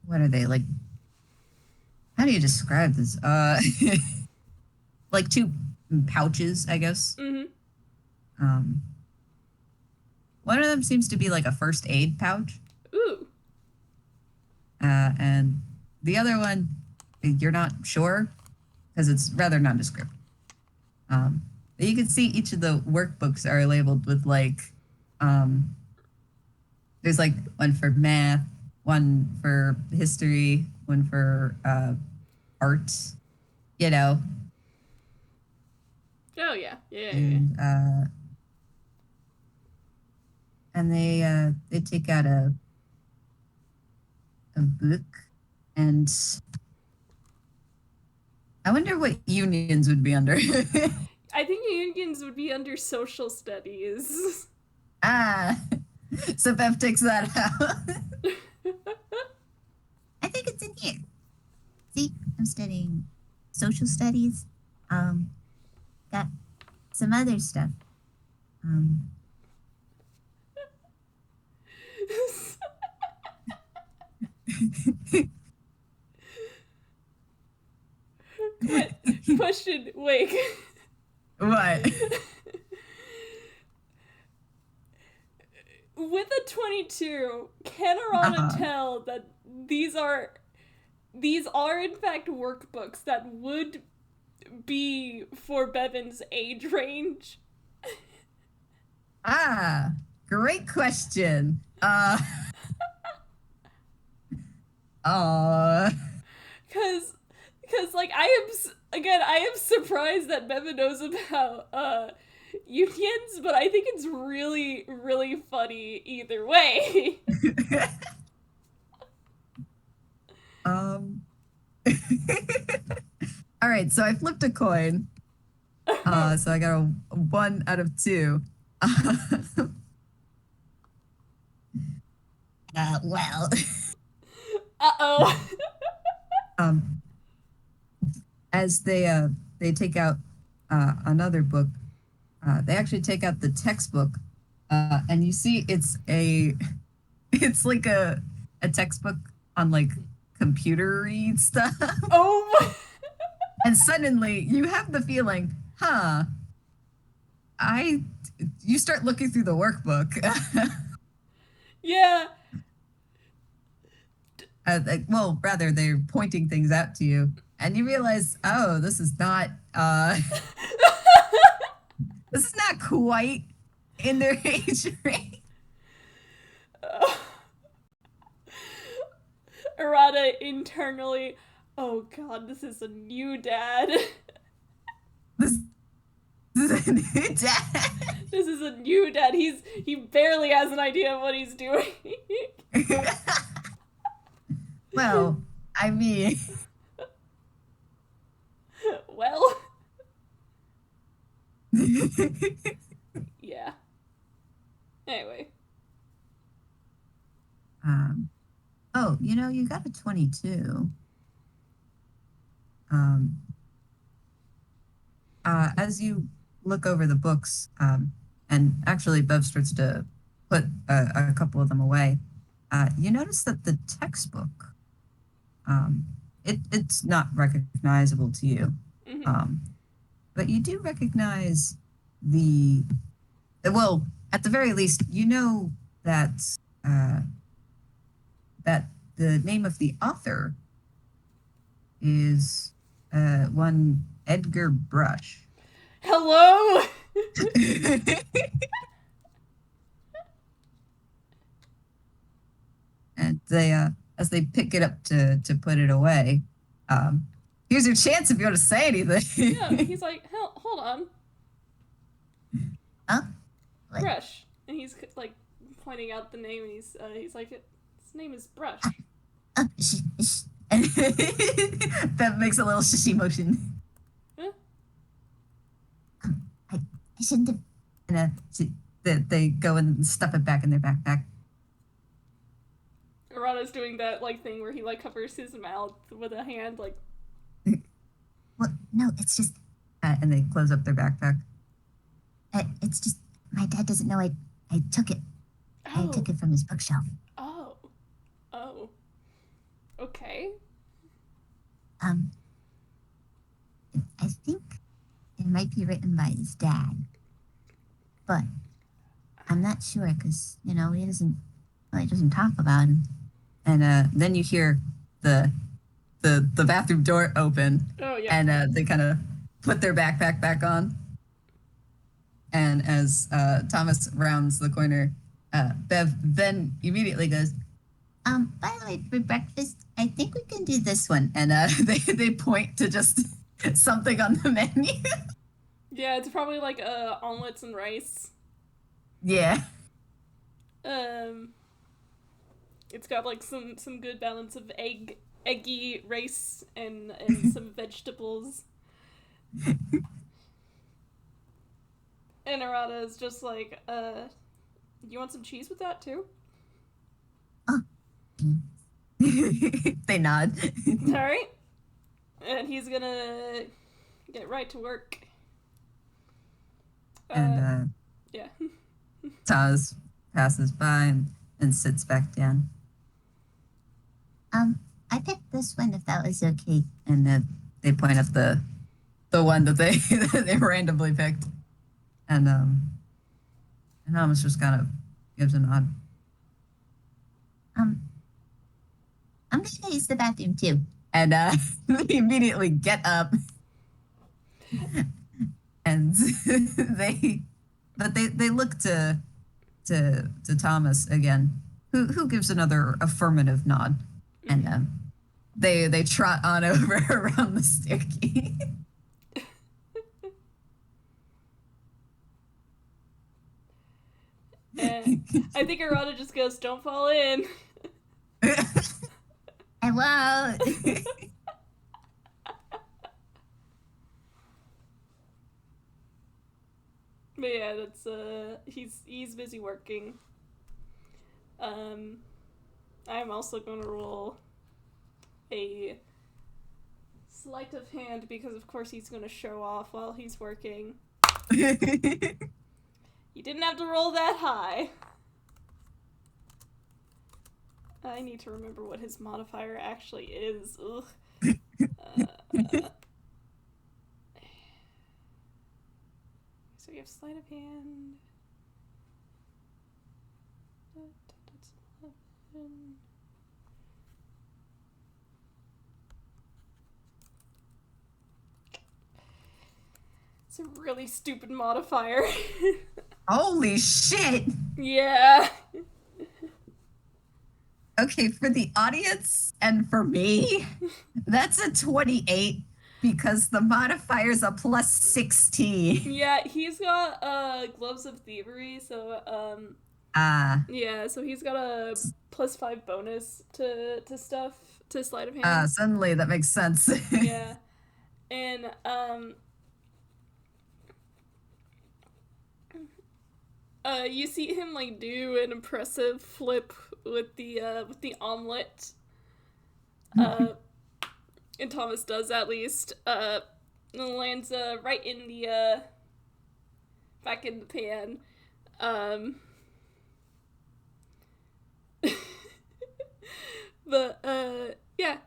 Speaker 1: what are they, like, how do you describe this, like two pouches, I guess. One of them seems to be like a first aid pouch.
Speaker 2: Ooh.
Speaker 1: And the other one, you're not sure because it's rather nondescript. But you can see each of the workbooks are labeled with like Um, there's like one for math, one for history, one for art. You know,
Speaker 2: Oh yeah, yeah, yeah.
Speaker 1: and they take out a book, and I wonder what unions would be under.
Speaker 2: I think unions would be under social studies.
Speaker 1: Ah, so Bev takes that out.
Speaker 3: I think it's in here. See, I'm studying social studies. Got some other stuff. Um,
Speaker 2: Question, Wick.
Speaker 1: What?
Speaker 2: With a 22, can Arata tell that these are in fact workbooks that would be for Bevin's age range?
Speaker 1: Ah, great question. Uh,
Speaker 2: Cause like I am surprised that Bevin knows about unions, but I think it's really, really funny either way.
Speaker 1: um. All right, so I flipped a coin. So I got a 1 out of 2.
Speaker 3: well,
Speaker 2: Uh-oh.
Speaker 1: um, as they take out another book, they actually take out the textbook, and you see it's like a textbook on like computery stuff.
Speaker 2: Oh.
Speaker 1: And suddenly you have the feeling, huh? You start looking through the workbook.
Speaker 2: Yeah.
Speaker 1: Well, rather they're pointing things out to you, and you realize, oh, this is not this is not quite in their age range.
Speaker 2: Arata internally, oh god, this is a new dad.
Speaker 1: This is a new dad.
Speaker 2: This is a new dad. He barely has an idea of what he's doing.
Speaker 1: Well, I mean,
Speaker 2: Well, yeah. Anyway.
Speaker 1: oh, you got a 22. Um, as you look over the books, and actually Bev starts to put a couple of them away, you notice that the textbook, it's not recognizable to you.
Speaker 2: Mm-hmm.
Speaker 1: But you do recognize well, at the very least, you know that that the name of the author is one Edgar Brush.
Speaker 2: Hello?
Speaker 1: And as they pick it up to put it away, here's your chance if you want to say anything.
Speaker 2: Yeah, he's like, hell, hold on.
Speaker 3: huh? What?
Speaker 2: Brush. And he's like pointing out the name, and he's like, his name is Brush.
Speaker 1: That makes a little shishy motion.
Speaker 2: Huh?
Speaker 3: I shouldn't have.
Speaker 1: And they go and stuff it back in their backpack.
Speaker 2: Arata's doing that like thing where he like covers his mouth with a hand, like.
Speaker 3: Well, no, it's just.
Speaker 1: And they close up their backpack.
Speaker 3: It's just my dad doesn't know I took it.
Speaker 2: Oh.
Speaker 3: I took it from his bookshelf.
Speaker 2: Oh. Oh. Okay.
Speaker 3: I think it might be written by his dad, but I'm not sure because he doesn't talk about him.
Speaker 1: And then you hear the bathroom door open.
Speaker 2: Oh yeah.
Speaker 1: And they kind of put their backpack back on. And as Thomas rounds the corner, Ben immediately goes, by the way, for breakfast, I think we can do this one. And they point to just something on the menu.
Speaker 2: Yeah, it's probably like omelets and rice.
Speaker 1: Yeah.
Speaker 2: It's got like some good balance of eggy rice and some vegetables. And Arata is just like, you want some cheese with that too?
Speaker 1: They nod.
Speaker 2: Alright. And he's gonna get right to work.
Speaker 1: And
Speaker 2: yeah.
Speaker 1: Taz passes by and sits back down. I picked this one if that was okay. And they point at the one that they they randomly picked. And Thomas just kind of gives a nod. I'm gonna use the bathroom too. And they immediately get up. And they look to Thomas again, who gives another affirmative nod, and they trot on over around the staircase.
Speaker 2: And I think Arata just goes, "Don't fall in."
Speaker 1: I won't.
Speaker 2: But yeah, that's he's busy working. I'm also gonna roll a sleight of hand because of course he's gonna show off while he's working. You didn't have to roll that high. I need to remember what his modifier actually is. Ugh. So we have sleight of hand. That's 11. It's a really stupid modifier.
Speaker 1: Holy shit!
Speaker 2: Yeah.
Speaker 1: Okay, for the audience and for me, that's a 28 because the modifier's a plus 16.
Speaker 2: Yeah, he's got gloves of thievery, so yeah, so he's got a +5 bonus to stuff, to sleight of hand.
Speaker 1: Suddenly that makes sense.
Speaker 2: Yeah. And you see him like do an impressive flip with the omelet. And Thomas does at least. And lands right in the back in the pan. But yeah.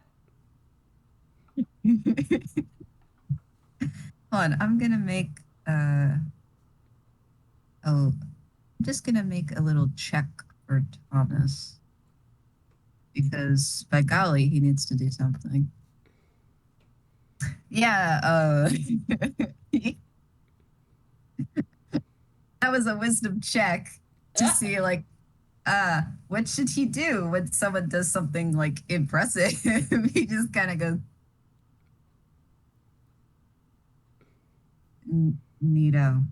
Speaker 1: Hold on, I'm gonna make I'm just gonna make a little check for Thomas because by golly, he needs to do something. Yeah, that was a wisdom check to see like what should he do when someone does something like impressive? He just kind of goes neato.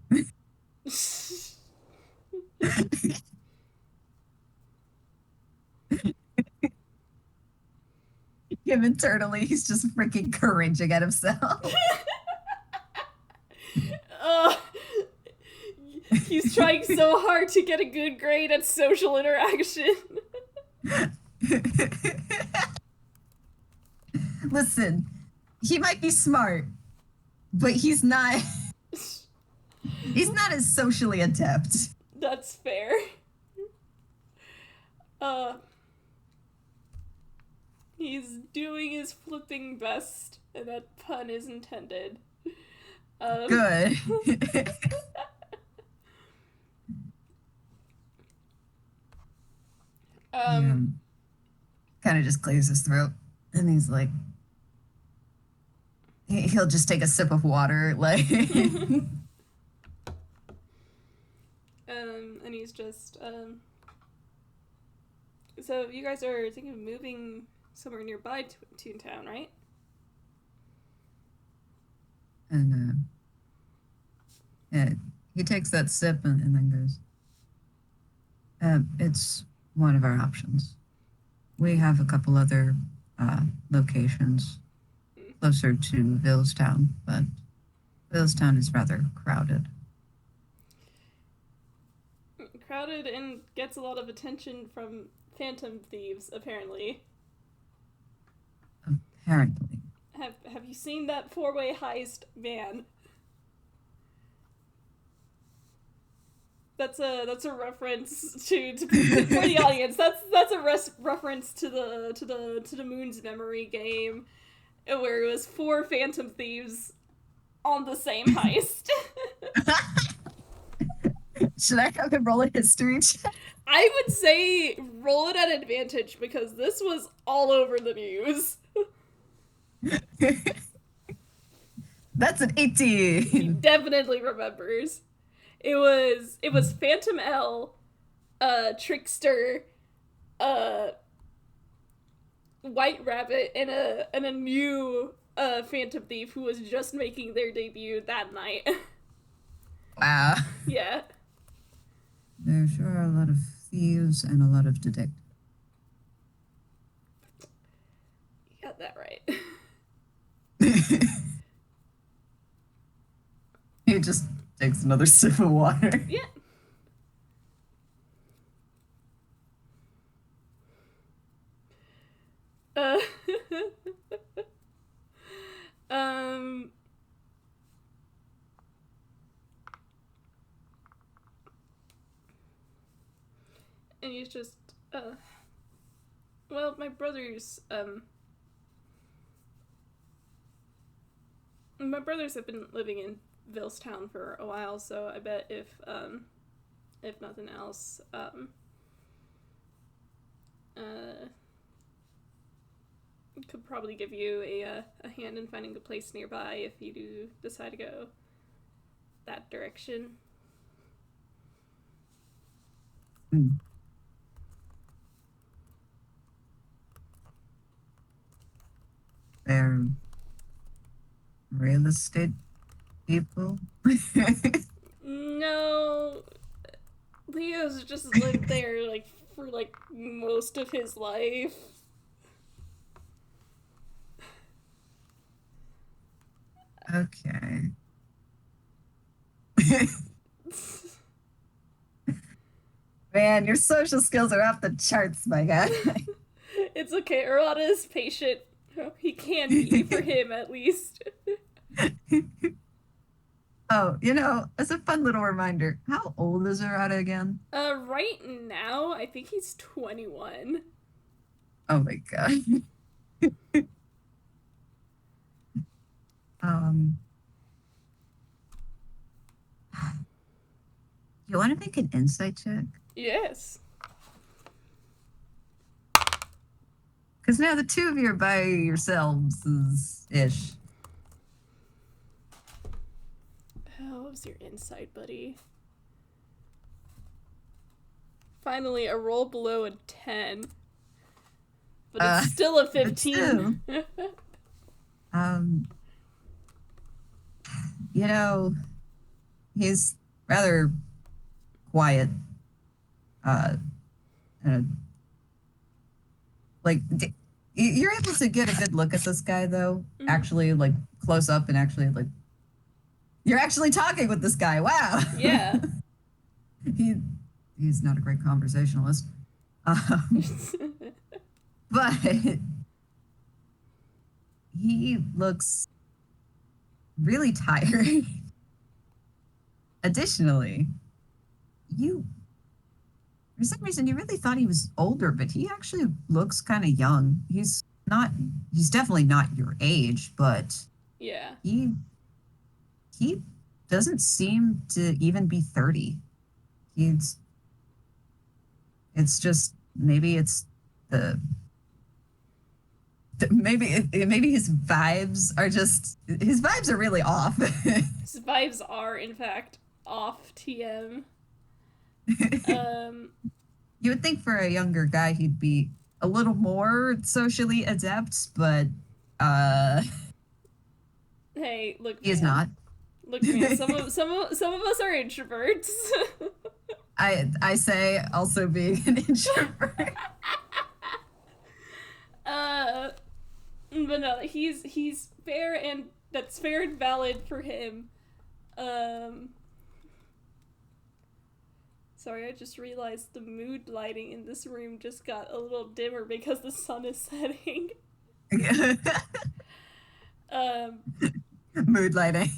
Speaker 1: Him internally, he's just freaking cringing at himself.
Speaker 2: He's trying so hard to get a good grade at social interaction.
Speaker 1: Listen, he might be smart, but he's not as socially adept.
Speaker 2: That's fair. He's doing his flipping best, and that pun is intended.
Speaker 1: Good. Kind of just clears his throat, and he's like, he'll just take a sip of water, like.
Speaker 2: And he's just, so you guys are thinking of moving somewhere nearby Toontown, right?
Speaker 1: And yeah, he takes that sip and then goes, it's one of our options. We have a couple other locations closer to Villestown, but Villestown is rather crowded.
Speaker 2: Crowded and gets a lot of attention from phantom thieves, apparently.
Speaker 1: Apparently.
Speaker 2: Have you seen that four-way heist, man? That's a reference to for the audience. That's a reference to the Moon's Memory game, where it was 4 phantom thieves on the same heist.
Speaker 1: Should I have him roll a history check?
Speaker 2: I would say roll it at advantage because this was all over the news.
Speaker 1: That's an
Speaker 2: He
Speaker 1: 18.
Speaker 2: definitely remembers. It was Phantom L, Trickster, White Rabbit, and a new Phantom Thief who was just making their debut that night.
Speaker 1: Wow.
Speaker 2: Yeah.
Speaker 1: There sure are a lot of thieves and a lot of detectives.
Speaker 2: You got that right.
Speaker 1: He just takes another sip of water.
Speaker 2: Yeah. Uh, um, and he's just, well, my brothers have been living in Villestown for a while, so I bet if nothing else, could probably give you a hand in finding a place nearby if you do decide to go that direction.
Speaker 1: They're real estate people.
Speaker 2: No, Leo's just lived there for most of his life.
Speaker 1: Okay. Man, your social skills are off the charts, my guy.
Speaker 2: It's okay. Arata is patient. He can be, for him at least.
Speaker 1: Oh, as a fun little reminder, how old is Arata again?
Speaker 2: Right now, I think he's 21.
Speaker 1: Oh my god. You want to make an insight check?
Speaker 2: Yes.
Speaker 1: Because now the two of you are by yourselves ish.
Speaker 2: What was your insight, buddy? Finally, a roll below a 10. But it's still a 15.
Speaker 1: He's rather quiet. You're able to get a good look at this guy, though. Mm-hmm. Actually, close up and actually, you're actually talking with this guy. Wow.
Speaker 2: Yeah.
Speaker 1: He's not a great conversationalist. But he looks really tired. Additionally, for some reason, you really thought he was older, but he actually looks kind of young. He's definitely not your age, but
Speaker 2: yeah,
Speaker 1: he doesn't seem to even be 30. It's just, maybe it's maybe his vibes are really off.
Speaker 2: His vibes are, in fact, off, TM. Um,
Speaker 1: You would think for a younger guy he'd be a little more socially adept, but uh
Speaker 2: hey, look,
Speaker 1: he is
Speaker 2: man.
Speaker 1: not.
Speaker 2: Look, man. Some of us are introverts.
Speaker 1: I say also being an introvert.
Speaker 2: uh, but no, he's fair, and that's fair and valid for him. Um, sorry, I just realized the mood lighting in this room just got a little dimmer because the sun is setting. Um,
Speaker 1: Mood lighting.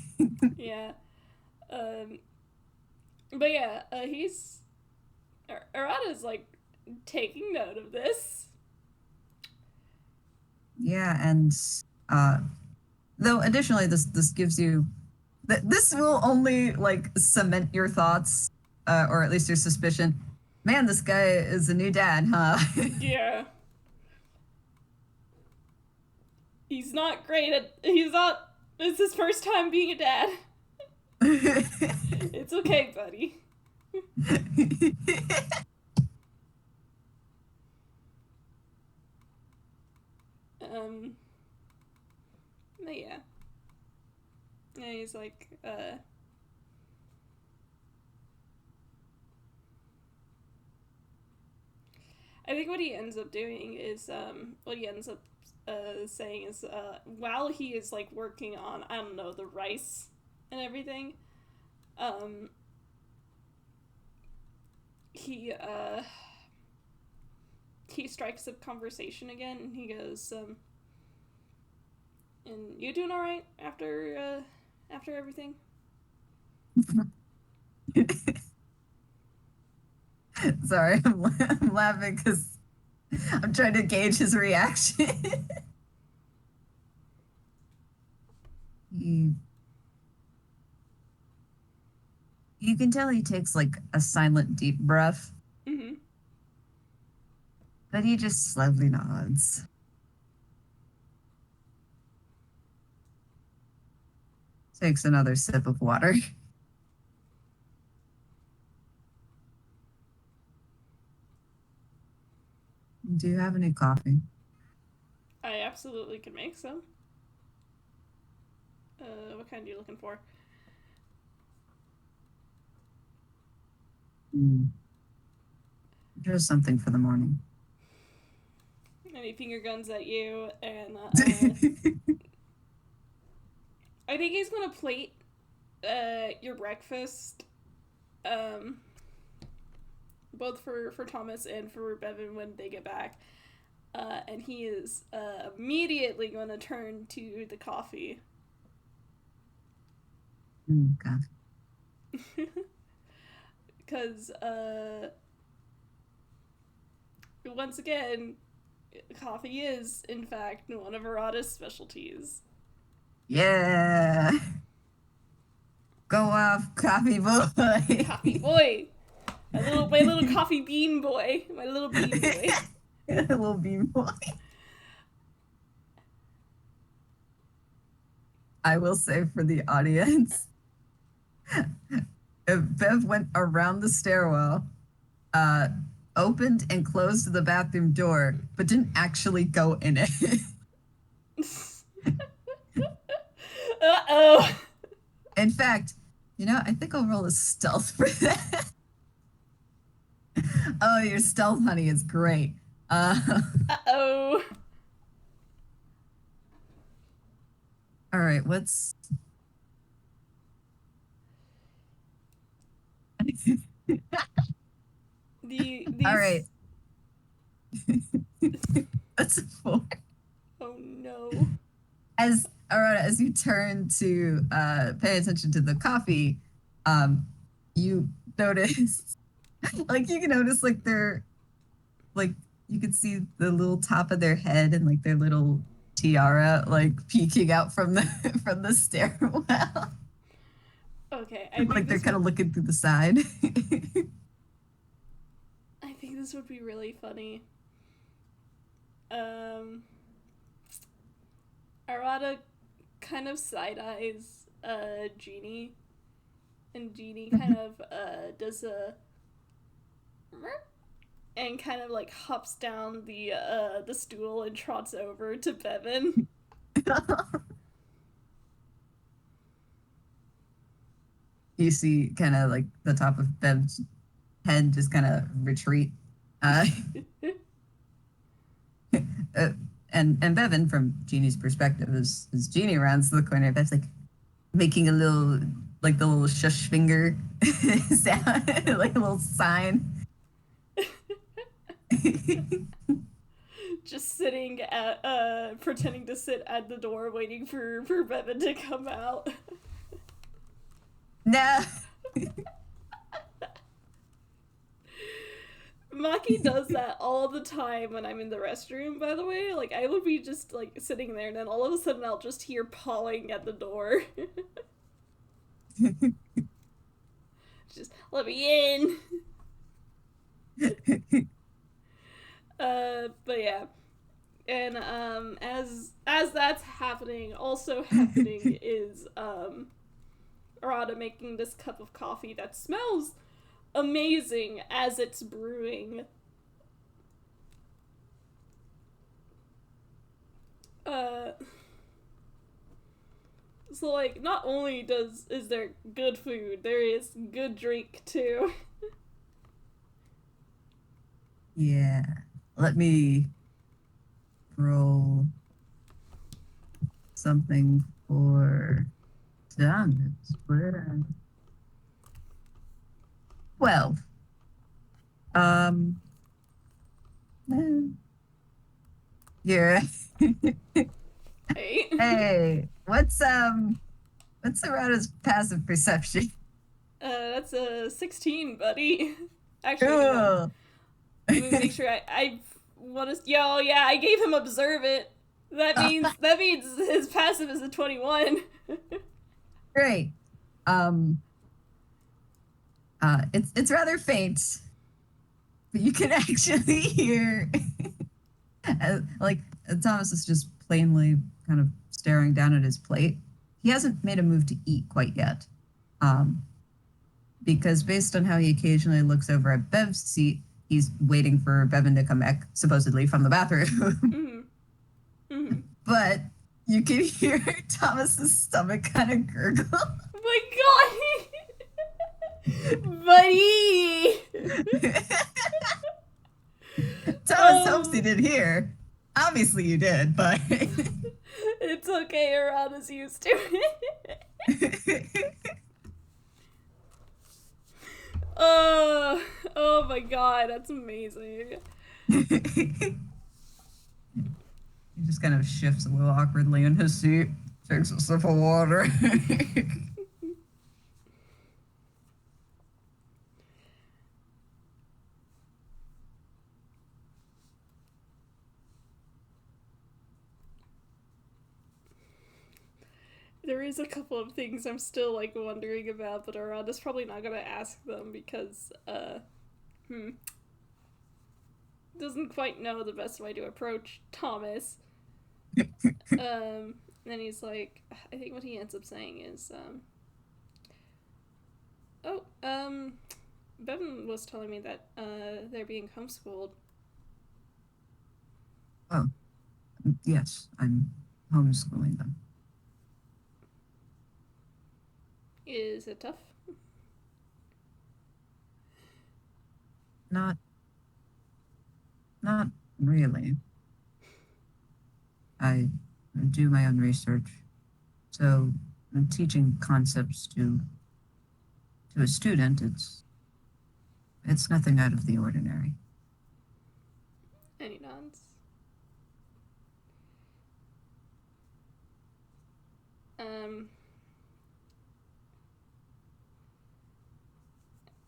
Speaker 2: yeah. Um, but yeah, he's Arata's like taking note of this.
Speaker 1: Yeah, and uh though additionally this gives you this will only like cement your thoughts, or at least your suspicion. Man, this guy is a new dad, huh?
Speaker 2: Yeah. He's not great at. He's not. It's his first time being a dad. It's okay, buddy. Um. But yeah. And he's like, I think what he ends up doing is, what he ends up, saying is, while he is like working on, I don't know, the rice and everything, um, he, he strikes up conversation again, and he goes, and you doing all right after everything?
Speaker 1: Sorry, I'm laughing because I'm trying to gauge his reaction. he, you can tell he takes like a silent deep breath,
Speaker 2: Mm-hmm.
Speaker 1: but he just slowly nods. Takes another sip of water. Do you have any coffee?
Speaker 2: I absolutely could make some. What kind are you looking for?
Speaker 1: Mm. Just something for the morning.
Speaker 2: And he finger guns at you, and I think he's gonna plate your breakfast, um, both for Thomas and for Bevin when they get back. And he is immediately going to turn to the coffee.
Speaker 1: Coffee.
Speaker 2: Because, once again, coffee is, in fact, one of Arata's specialties.
Speaker 1: Yeah. Go off, coffee boy.
Speaker 2: Coffee boy! My little coffee bean boy. My little bean boy.
Speaker 1: Little bean boy. I will say for the audience, Bev went around the stairwell, uh, opened and closed the bathroom door, but didn't actually go in it.
Speaker 2: Uh-oh!
Speaker 1: In fact, I think I'll roll a stealth for that. Oh, your stealth, honey, is great.
Speaker 2: Uh-oh.
Speaker 1: All right, what's... All right. That's a 4.
Speaker 2: Oh no.
Speaker 1: As Arata, as you turn to pay attention to the coffee, you notice, like you can notice, like they're, like you can see the little top of their head and like their little tiara, like peeking out from the from the stairwell.
Speaker 2: Okay, I think
Speaker 1: Like they're kind of looking through the side.
Speaker 2: I think this would be really funny. Arata kind of side eyes Genie, and Genie kind of does a and kind of like hops down the stool and trots over to Bevin.
Speaker 1: You see kind of like the top of Bev's head just kind of retreat. Uh, uh, and Bevin, from Jeannie's perspective, as Jeannie rounds the corner, Bev's like making a little, like the little shush finger sound, like a little sign.
Speaker 2: Just sitting at pretending to sit at the door waiting for Bevin to come out.
Speaker 1: No.
Speaker 2: Maki does that all the time when I'm in the restroom, by the way. Like, I would be just, like, sitting there, and then all of a sudden I'll just hear pawing at the door. Just, let me in! But yeah. And, as that's happening, also happening is, Arata making this cup of coffee that smells amazing as it's brewing. So like not only is there good food, there is good drink too.
Speaker 1: Yeah. Let me roll something for Thomas. 12. Yeah.
Speaker 2: Hey.
Speaker 1: Hey, what's Arata's passive perception?
Speaker 2: That's a 16, buddy. Actually,
Speaker 1: Cool.
Speaker 2: let me make sure I want to. Yo, yeah, I gave him observant. That means his passive is a 21.
Speaker 1: Great. It's rather faint, but you can actually hear, like Thomas is just plainly kind of staring down at his plate. He hasn't made a move to eat quite yet, because based on how he occasionally looks over at Bev's seat, he's waiting for Bevin to come back, supposedly from the bathroom.
Speaker 2: Mm-hmm. Mm-hmm.
Speaker 1: But you can hear Thomas's stomach kind of gurgle.
Speaker 2: Oh my god! Buddy!
Speaker 1: Thomas hopes he did hear. Obviously you did, but
Speaker 2: It's okay, Arata's used to it. Oh my god, that's amazing.
Speaker 1: he just kind of shifts a little awkwardly in his seat, takes a sip of water.
Speaker 2: There is a couple of things I'm still like wondering about, but Arata's probably not gonna ask them because doesn't quite know the best way to approach Thomas. And then he's like, I think what he ends up saying is, Bevin was telling me that they're being homeschooled.
Speaker 1: Oh, yes, I'm homeschooling them.
Speaker 2: Is it tough?
Speaker 1: Not really. I do my own research, so teaching concepts to a student, it's nothing out of the ordinary.
Speaker 2: And he nods.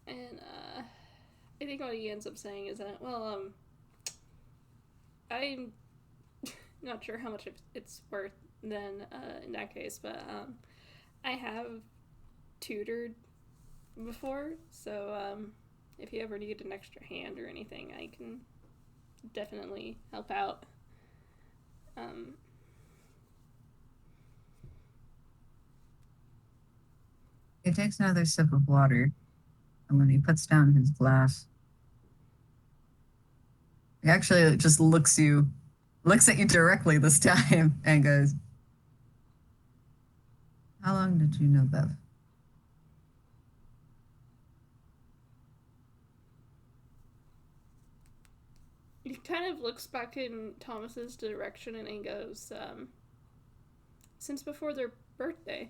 Speaker 2: And I think what he ends up saying is that, well, I'm not sure how much it's worth then in that case, but I have tutored before, so if you ever need an extra hand or anything, I can definitely help out.
Speaker 1: He takes another sip of water, and when he puts down his glass, He actually just looks at you directly this time and goes, "How long did you know Bev?"
Speaker 2: He kind of looks back in Thomas's direction and he goes, since before their birthday.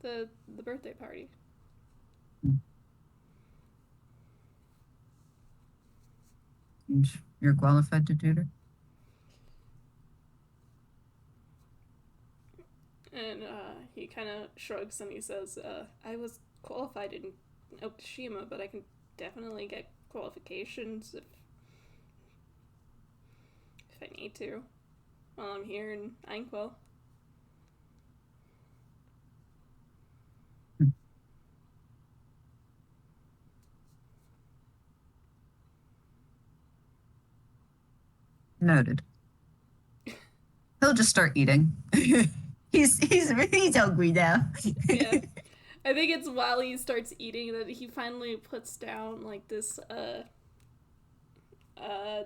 Speaker 2: The birthday party.
Speaker 1: You're qualified to tutor?
Speaker 2: And he kind of shrugs and he says, I was qualified in Okashima, but I can definitely get qualifications if I need to while I'm here in Inkwell.
Speaker 1: Noted. He'll just start eating. he's hungry now.
Speaker 2: Yeah. I think it's while he starts eating that he finally puts down like this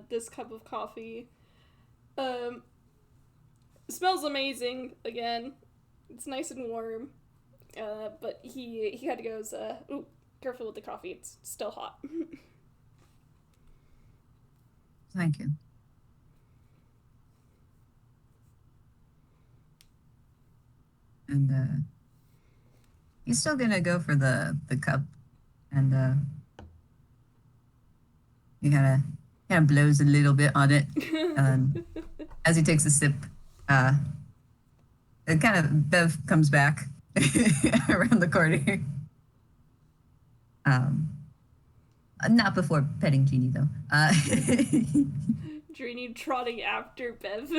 Speaker 2: this cup of coffee. It smells amazing again. It's nice and warm. But he kind of goes, ooh, careful with the coffee, it's still hot.
Speaker 1: Thank you. And he's still gonna go for the cup, and he kind of blows a little bit on it, and as he takes a sip, it kind of Bev comes back around the corner. Not before petting Jeannie though.
Speaker 2: Jeannie trotting after Bev.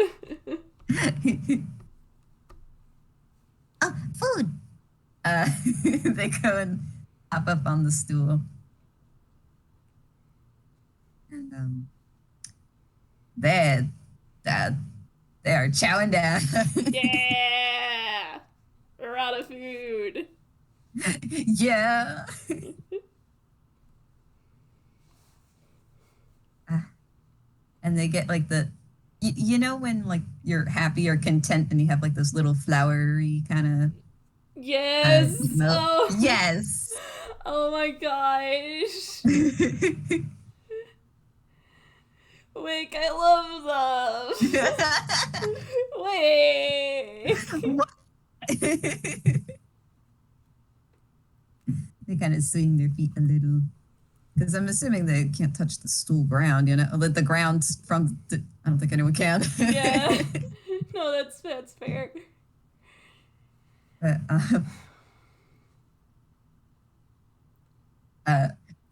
Speaker 3: Oh, food.
Speaker 1: They go and hop up on the stool. And they are chowing down.
Speaker 2: Yeah! We're out of food.
Speaker 1: Yeah. And they get like you know when like you're happy or content and you have like those little flowery kind of
Speaker 2: Yes!
Speaker 1: oh yes.
Speaker 2: Oh my gosh. Wick, I love them. Wait.
Speaker 1: They kind of swing their feet a little. Because I'm assuming they can't touch the stool ground, you know, like the ground from I don't think anyone can.
Speaker 2: Yeah. No, that's fair.
Speaker 1: But,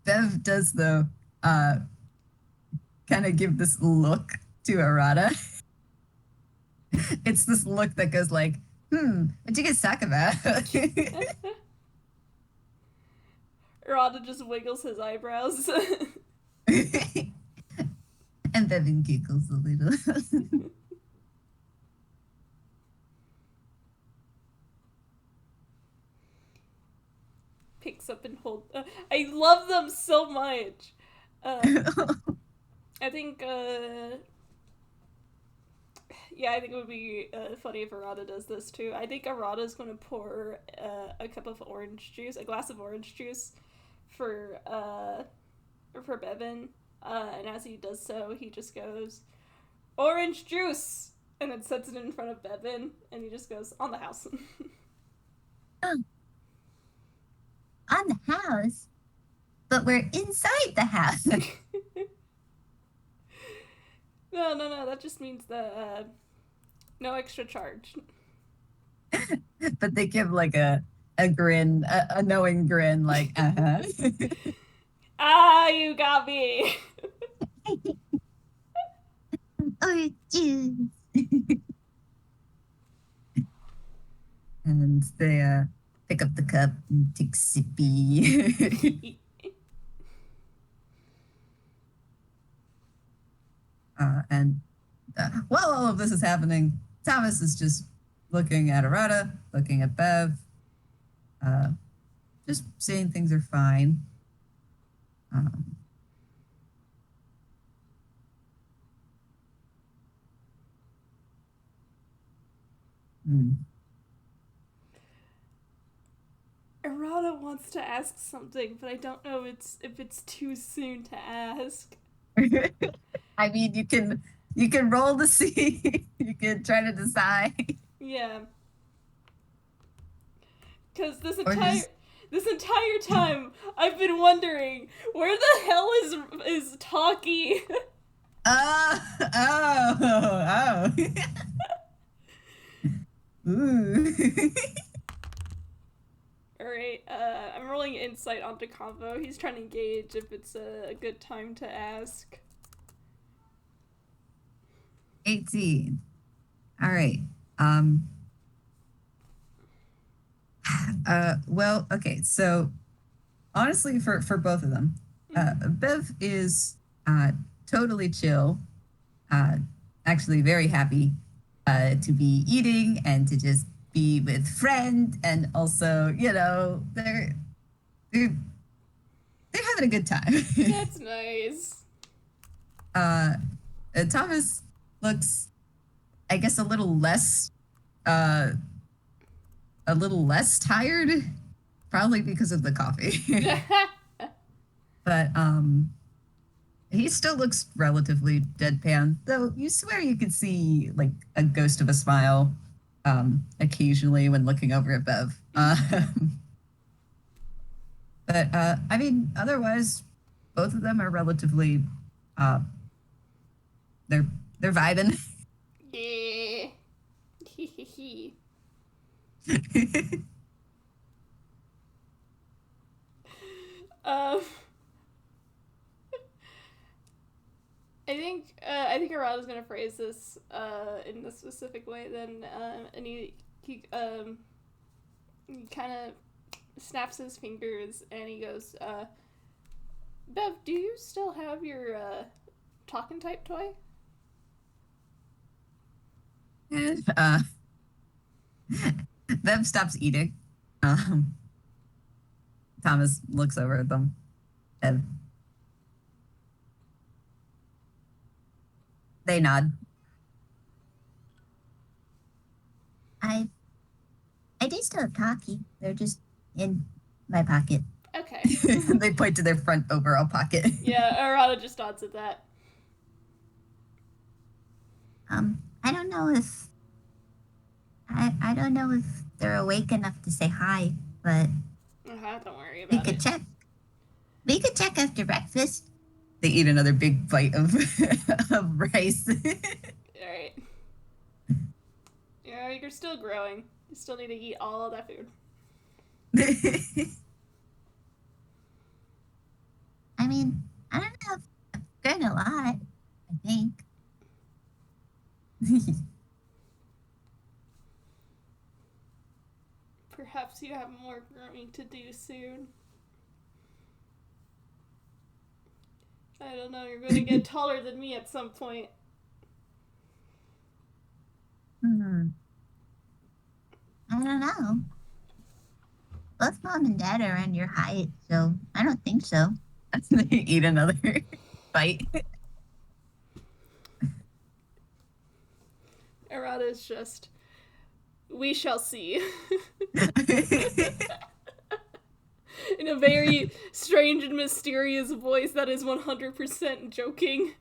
Speaker 1: Bev does though kind of give this look to Arata. It's this look that goes like, what you guys talk about?
Speaker 2: Arata just wiggles his eyebrows.
Speaker 1: And Bevin giggles a little.
Speaker 2: Picks up and holds. I love them so much. I think. Yeah, I think it would be funny if Arata does this too. I think Arata's going to pour a cup of orange juice, a glass of orange juice, for Bevin. And as he does so, he just goes, "Orange juice," and then sets it in front of Bevin, and he just goes, "On the house."
Speaker 3: On the house? But we're inside the house.
Speaker 2: No. That just means that no extra charge.
Speaker 1: But they give like a grin, a knowing grin, like, uh-huh.
Speaker 2: Ah, you got me.
Speaker 3: Orange juice.
Speaker 1: And they pick up the cup and take sippy. And while all of this is happening, Thomas is just looking at Arata, looking at Bev, just saying things are fine. Hmm.
Speaker 2: Arata wants to ask something, but I don't know if it's too soon to ask.
Speaker 1: I mean, you can roll to see. You can try to decide,
Speaker 2: Yeah. Because
Speaker 1: or just
Speaker 2: this entire time I've been wondering where the hell is Taki?
Speaker 1: oh. Ooh.
Speaker 2: Alright, I'm rolling insight onto Convo. He's trying to gauge if it's a good time to ask.
Speaker 1: 18. All right. Well, okay. So honestly, for both of them, Bev is totally chill. Uh, actually, very happy to be eating and to just be with friend, and also, they're they're having a good time.
Speaker 2: That's nice.
Speaker 1: uh, Thomas looks, I guess, uh, a little less tired, probably because of the coffee. But he still looks relatively deadpan, though you swear you could see like a ghost of a smile occasionally when looking over at Bev. But I mean, otherwise, both of them are relatively uh, they're they're vibing.
Speaker 2: Yeah. um, I think Arata's gonna phrase this in a specific way. Then and he kind of snaps his fingers and he goes, Bev, do you still have your talking type toy?
Speaker 1: uh, Bev stops eating. Um, Thomas looks over at them, and they nod.
Speaker 3: I I do still have Taki. They're just in my pocket.
Speaker 2: Okay.
Speaker 1: They point to their front overall pocket.
Speaker 2: Yeah, Arata just nods at that.
Speaker 3: I don't know if I don't know if they're awake enough to say hi, but
Speaker 2: Don't worry
Speaker 3: we
Speaker 2: about
Speaker 3: could
Speaker 2: it.
Speaker 3: check. We could check after breakfast.
Speaker 1: They eat another big bite of of rice.
Speaker 2: Alright. Yeah, you're still growing. You still need to eat all of that food.
Speaker 3: I mean, I don't know if I've grown a lot. I think.
Speaker 2: Perhaps you have more growing to do soon. I don't know, you're gonna get taller than me at some point.
Speaker 3: I don't know. Both mom and dad are around your height, so I don't think so.
Speaker 1: They eat another bite.
Speaker 2: Arata is just, we shall see. In a very strange and mysterious voice that is 100% joking.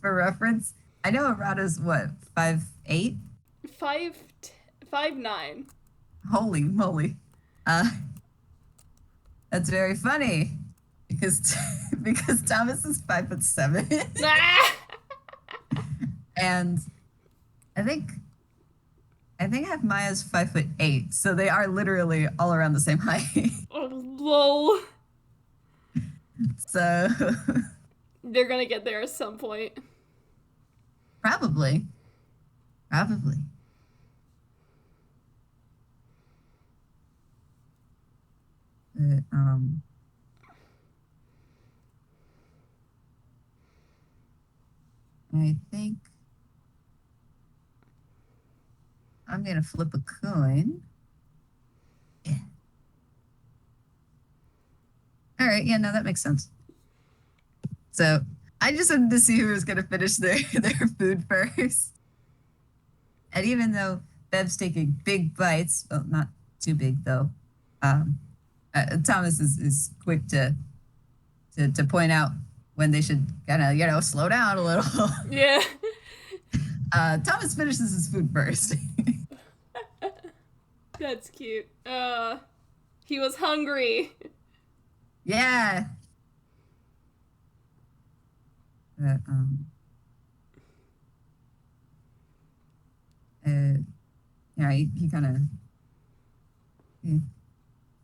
Speaker 1: For reference, I know Arata's what, 5'8"?
Speaker 2: 5'9".
Speaker 1: Holy moly. Uh, that's very funny. Because because Thomas is 5'7".
Speaker 2: Ah!
Speaker 1: And I think half Maya's 5'8", so they are literally all around the same height.
Speaker 2: Oh, lol.
Speaker 1: So
Speaker 2: They're gonna get there at some point.
Speaker 1: probably. But, I think I'm gonna flip a coin. Yeah. All right. Yeah. No, that makes sense. So I just wanted to see who was gonna finish their food first. And even though Bev's taking big bites, well, not too big though, um, Thomas is quick to point out when they should kind of slow down a little.
Speaker 2: Yeah.
Speaker 1: Thomas finishes his food first.
Speaker 2: That's cute. He was hungry.
Speaker 1: Yeah. But, yeah, he kind of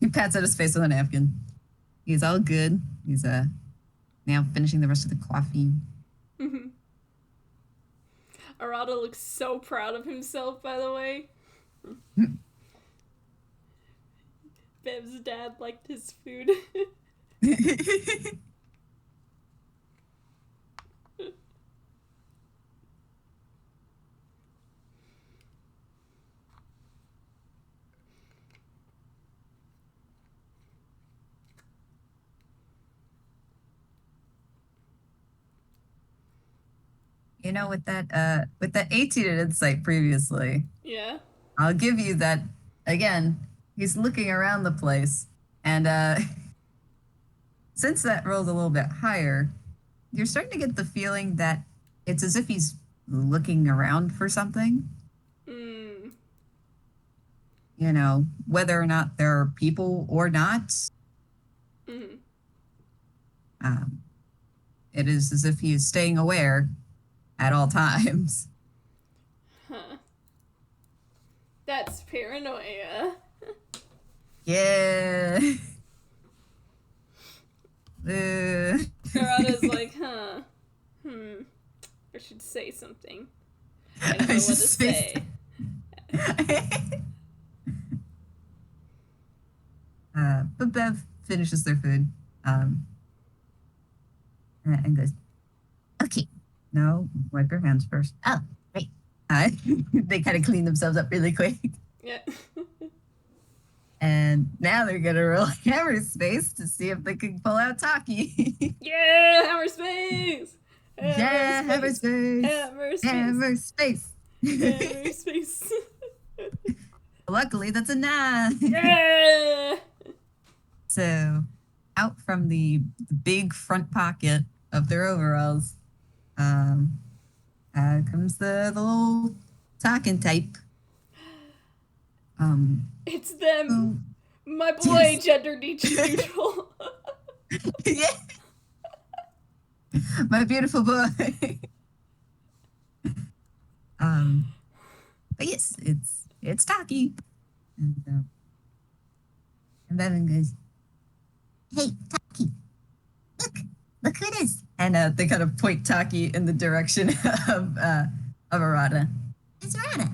Speaker 1: he pats at his face with a napkin. He's all good. He's now finishing the rest of the coffee.
Speaker 2: Arata looks so proud of himself, by the way. Bev's dad liked his food.
Speaker 1: With that 18 in insight previously,
Speaker 2: Yeah.
Speaker 1: I'll give you that again. He's looking around the place, and since that rolled a little bit higher, you're starting to get the feeling that it's as if he's looking around for something. Whether or not there are people or not. It is as if he is staying aware at all times.
Speaker 2: Huh. That's paranoia.
Speaker 1: Yeah.
Speaker 2: Arata's like, huh. I should say something. I don't know what to say.
Speaker 1: But Bev finishes their food and goes,
Speaker 3: Okay.
Speaker 1: no, wipe your hands first.
Speaker 3: Oh, great.
Speaker 1: They kind of clean themselves up really quick.
Speaker 2: Yeah.
Speaker 1: And now they're going to roll hammer space to see if they can pull out Taki.
Speaker 2: Yeah, hammer space!
Speaker 1: Hammer space.
Speaker 2: Hammer space!
Speaker 1: Hammer space.
Speaker 2: Hammer space!
Speaker 1: Luckily, that's a 9.
Speaker 2: Yeah!
Speaker 1: So, out from the big front pocket of their overalls, comes the little talking type.
Speaker 2: It's them! My boy, gender neutral.
Speaker 1: Yeah. My beautiful boy. But yes, it's Taki. And Bevin goes,
Speaker 3: Hey, Taki. Look who it is.
Speaker 1: and they kind of point Taki in the direction of Arata.
Speaker 3: It's Arata.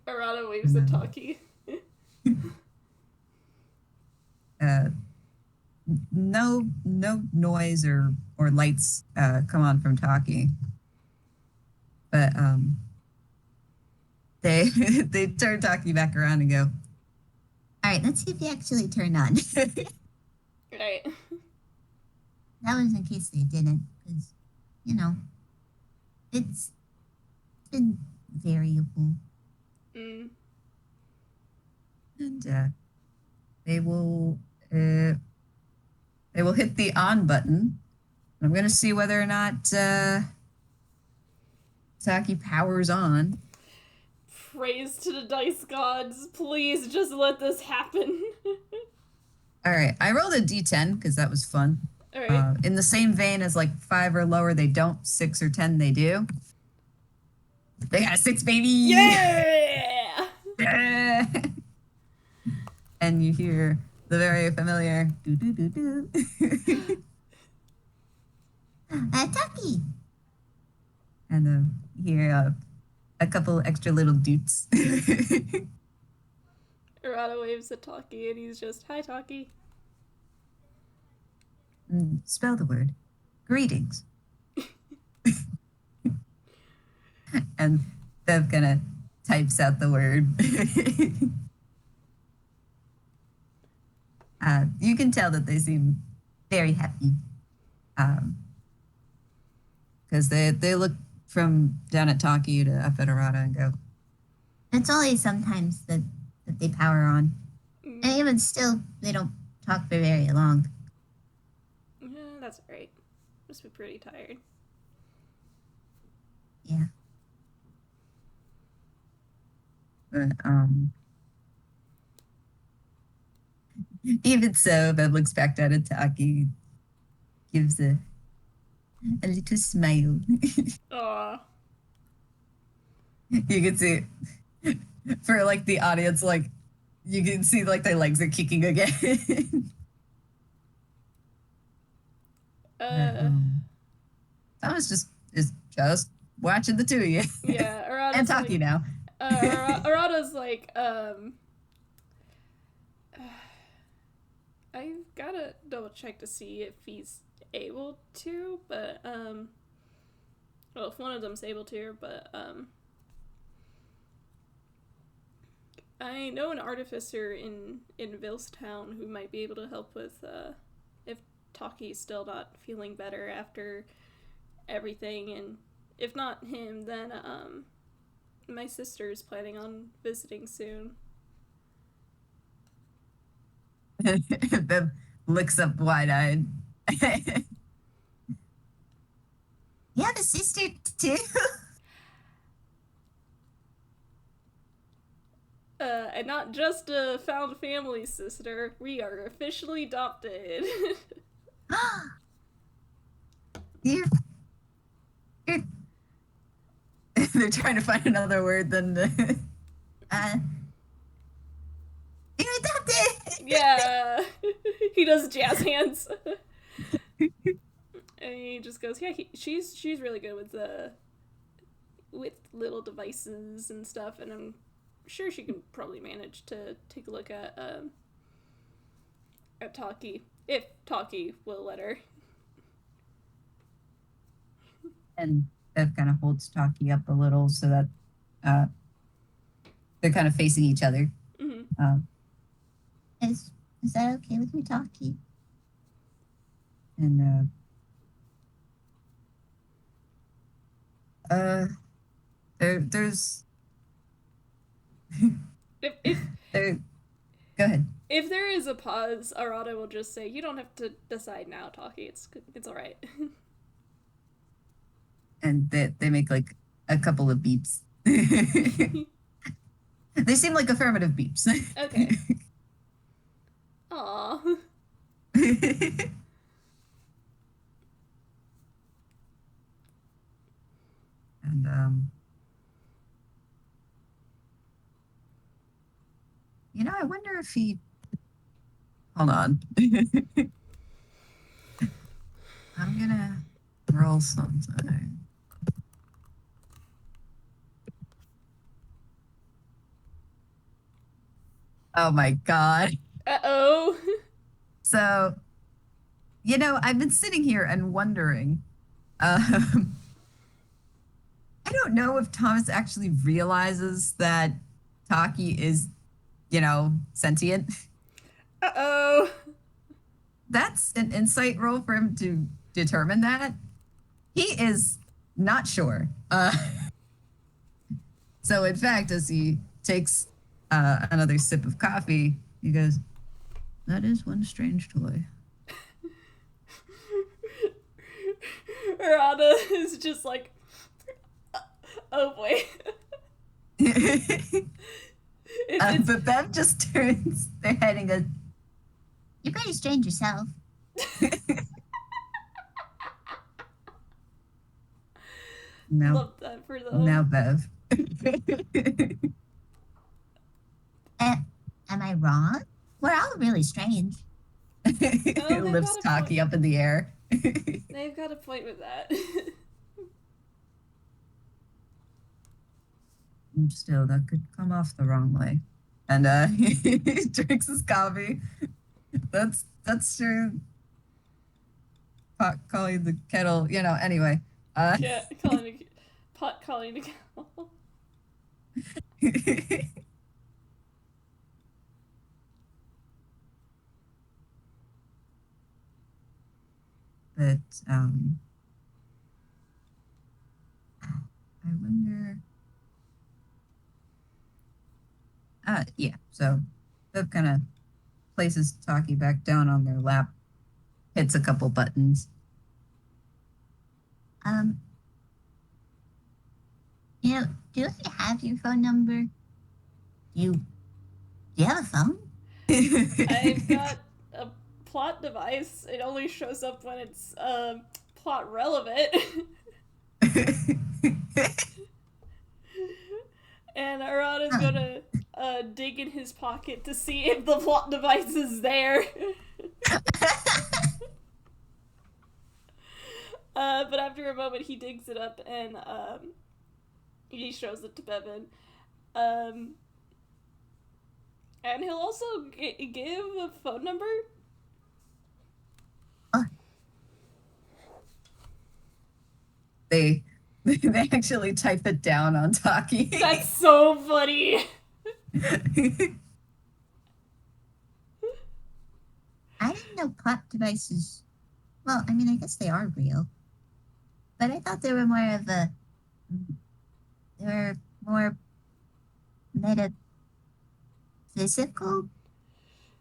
Speaker 2: Arata waves at Taki.
Speaker 1: No noise or lights come on from Taki. But they they turn Taki back around and go,
Speaker 3: All right, let's see if he actually turned on.
Speaker 2: Right.
Speaker 3: That was in case they didn't, because, it's been variable.
Speaker 2: Mm.
Speaker 1: and they will hit the on button. I'm going to see whether or not Taki powers on.
Speaker 2: Praise to the dice gods. Please just let this happen.
Speaker 1: All right, I rolled a d10 because that was fun.
Speaker 2: All right.
Speaker 1: In the same vein as like 5 or lower, they don't. 6 or 10, they do. They got a 6, baby.
Speaker 2: Yeah!
Speaker 1: Yeah. And you hear the very familiar do do do do.
Speaker 3: Taki.
Speaker 1: And you hear a couple extra little doots.
Speaker 2: Arata waves at Taki and he's just, hi, Taki.
Speaker 1: Spell the word. Greetings. And Bev kind of types out the word. You can tell that they seem very happy. because they look from down at Taki to up at Arata and go,
Speaker 3: It's only sometimes that they power on.
Speaker 2: Mm.
Speaker 3: And even still, they don't talk for very long.
Speaker 2: Yeah, that's alright. Must be pretty tired.
Speaker 3: Yeah.
Speaker 1: but even so, Bev looks back down at Taki, gives a little smile.
Speaker 2: Aw.
Speaker 1: You can see for like the audience, like you can see like their legs are kicking again. Thomas is just watching the two of you.
Speaker 2: Yeah, Arata's
Speaker 1: and Taki
Speaker 2: like,
Speaker 1: now.
Speaker 2: Arata's like, I've gotta double check to see if he's able to, but, well, if one of them's able to, but, I know an artificer in Villestown who might be able to help with, if Taki's still not feeling better after everything, and if not him, then, my sister's planning on visiting soon.
Speaker 1: Bev looks up wide-eyed.
Speaker 3: You have a sister too?
Speaker 2: And not just a found family sister, we are officially adopted.
Speaker 3: you're, you're,
Speaker 1: They're trying to find another word than the.
Speaker 3: you're adopted!
Speaker 2: Yeah. He does jazz hands. And he just goes, yeah, she's really good with little devices and stuff, and I'm sure she can probably manage to take a look at Taki, if Taki will let her.
Speaker 1: And Bev kind of holds Taki up a little so that they're kind of facing each other.
Speaker 2: Mm-hmm.
Speaker 3: Is that okay with me, Taki?
Speaker 1: And there's
Speaker 2: If
Speaker 1: there. Go ahead.
Speaker 2: if there is a pause, Arata will just say, "You don't have to decide now, Taki. It's all right."
Speaker 1: And they make like a couple of beeps. They seem like affirmative beeps.
Speaker 2: Okay. Aww.
Speaker 1: And I wonder if he. Hold on. I'm gonna roll something. Oh my god.
Speaker 2: Uh-oh.
Speaker 1: So, I've been sitting here and wondering. I don't know if Thomas actually realizes that Taki is, sentient.
Speaker 2: Uh-oh.
Speaker 1: That's an insight roll for him to determine that. He is not sure. So, in fact, as he takes another sip of coffee, he goes, "That is one strange toy."
Speaker 2: Arata is just like, oh boy. It's
Speaker 1: But Bev just turns their head and goes,
Speaker 3: You're pretty strange yourself.
Speaker 1: "No,
Speaker 2: love that for them.
Speaker 1: now Bev."
Speaker 3: Am I wrong? We're all really strange.
Speaker 1: It lifts
Speaker 2: got a
Speaker 1: Taki
Speaker 2: point.
Speaker 1: up in the air.
Speaker 2: They've got a point with that.
Speaker 1: And still, that could come off the wrong way. And he drinks his coffee. That's true. Pot calling the kettle, anyway.
Speaker 2: Yeah, pot calling the kettle.
Speaker 1: But wonder. Yeah. So Bev kind of places Taki back down on their lap, hits a couple buttons.
Speaker 3: You know, do I have your phone number? Do you have a phone?
Speaker 2: I've got a plot device. It only shows up when it's plot relevant. And Arata's gonna dig in his pocket to see if the plot device is there. But after a moment, he digs it up and he shows it to Bevin. And he'll also give a phone number.
Speaker 1: They actually type it down on Taki.
Speaker 2: That's so funny.
Speaker 3: I didn't know plot devices. Well, I mean, I guess they are real. But I thought they were more of a. They were more metaphysical.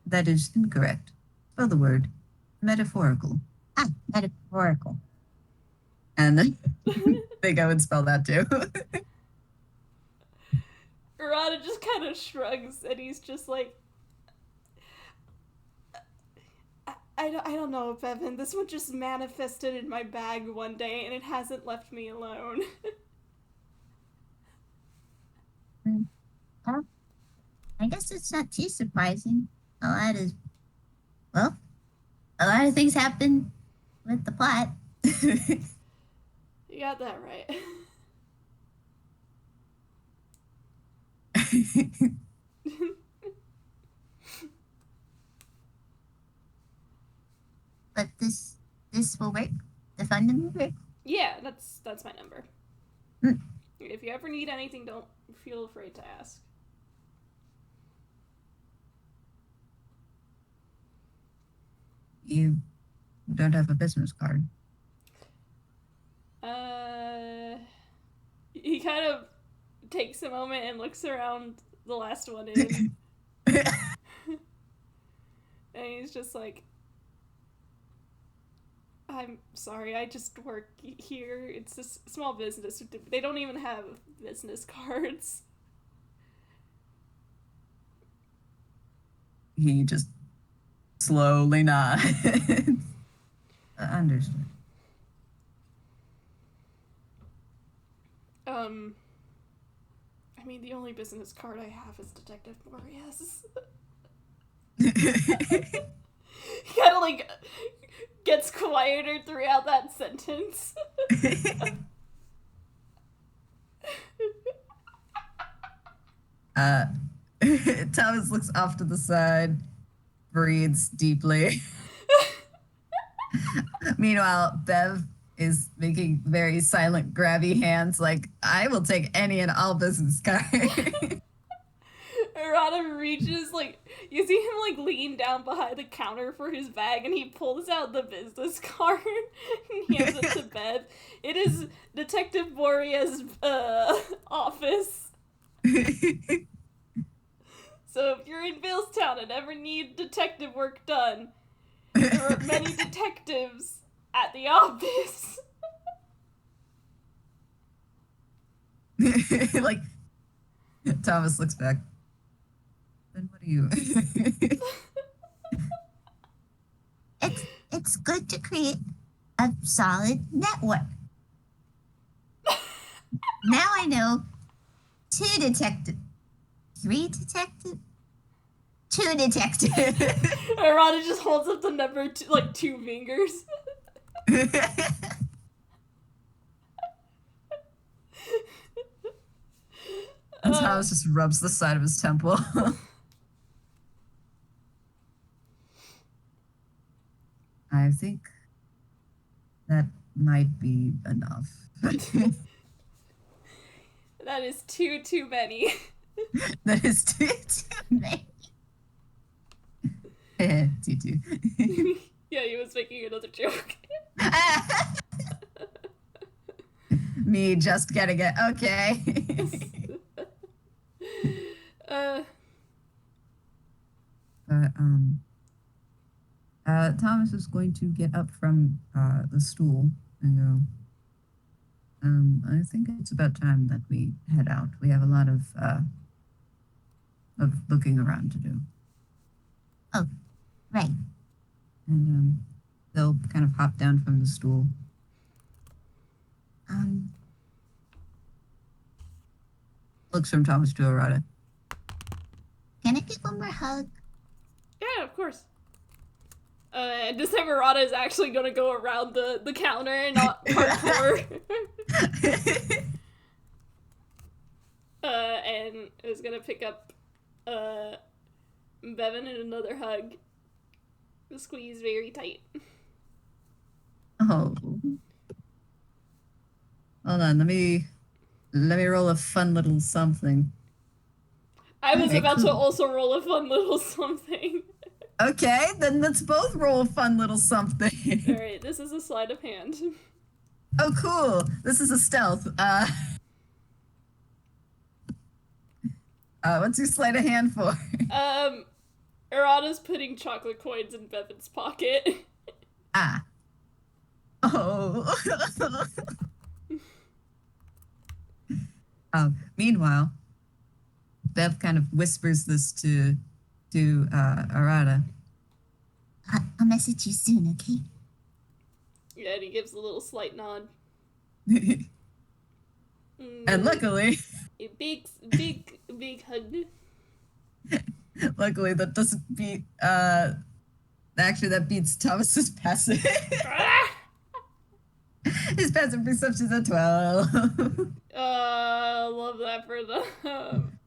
Speaker 1: That is incorrect. Spell the word metaphorical.
Speaker 3: Metaphorical.
Speaker 1: And I think I would spell that too.
Speaker 2: Arata just kind of shrugs and he's just like, I don't know, Bevin. This one just manifested in my bag one day and it hasn't left me alone.
Speaker 3: Well, I guess it's not too surprising. A lot of things happen with the plot.
Speaker 2: You got that right.
Speaker 3: But this will work. The phone number will work.
Speaker 2: Yeah, that's my number.
Speaker 3: Hmm.
Speaker 2: If you ever need anything, don't feel afraid to ask.
Speaker 1: You don't have a business card.
Speaker 2: He kind of takes a moment and looks around the last one in. And he's just like, I'm sorry, I just work here. It's a small business. They don't even have business cards.
Speaker 1: He just slowly nods. Understood.
Speaker 2: I mean, the only business card I have is Detective Boreas. He kind of like gets quieter throughout that sentence.
Speaker 1: Thomas looks off to the side, breathes deeply. Meanwhile, Bev is making very silent, grabby hands like, I will take any and all business cards.
Speaker 2: Arata reaches, like, you see him, like, lean down behind the counter for his bag, and he pulls out the business card and hands it to Bev. It is Detective Boreas' office. So if you're in Billstown and ever need detective work done, there are many detectives at the office.
Speaker 1: Like, Thomas looks back. Then what do you?
Speaker 3: It's good to create a solid network. Now I know 2 detectives, 3 detectives, 2 detectives.
Speaker 2: Arata just holds up the number like 2 fingers.
Speaker 1: And Thomas just rubs the side of his temple. I think that might be enough.
Speaker 2: That is too many.
Speaker 1: That is too many. Too.
Speaker 2: Yeah, he was making another joke.
Speaker 1: me just getting it. Okay. But Thomas is going to get up from the stool and go. I think it's about time that we head out. We have a lot of looking around to do.
Speaker 3: Oh, right.
Speaker 1: And they'll kind of hop down from the stool. Looks from Thomas to Arata.
Speaker 3: Can I give one more hug?
Speaker 2: Yeah, of course. And this time Arata is actually gonna go around the counter and not parkour. And is gonna pick up Bevin in another hug. Squeeze very tight.
Speaker 1: Oh. Hold on, let me roll a fun little something.
Speaker 2: I was
Speaker 1: Okay,
Speaker 2: about
Speaker 1: cool.
Speaker 2: to also roll a fun little something.
Speaker 1: Okay, then let's both roll a fun little something.
Speaker 2: Alright, this is a sleight of hand.
Speaker 1: Oh, cool. This is a stealth. What's your sleight of hand for?
Speaker 2: Arata's putting chocolate coins in Bevin's pocket.
Speaker 1: Ah. Oh. Meanwhile, Bev kind of whispers this to Arata.
Speaker 3: I'll message you soon, okay?
Speaker 2: Yeah, and he gives a little slight nod.
Speaker 1: And luckily,
Speaker 2: A big hug.
Speaker 1: luckily that doesn't beat. Actually, that beats Thomas's passive. His passive perception's at 12.
Speaker 2: Love that for them.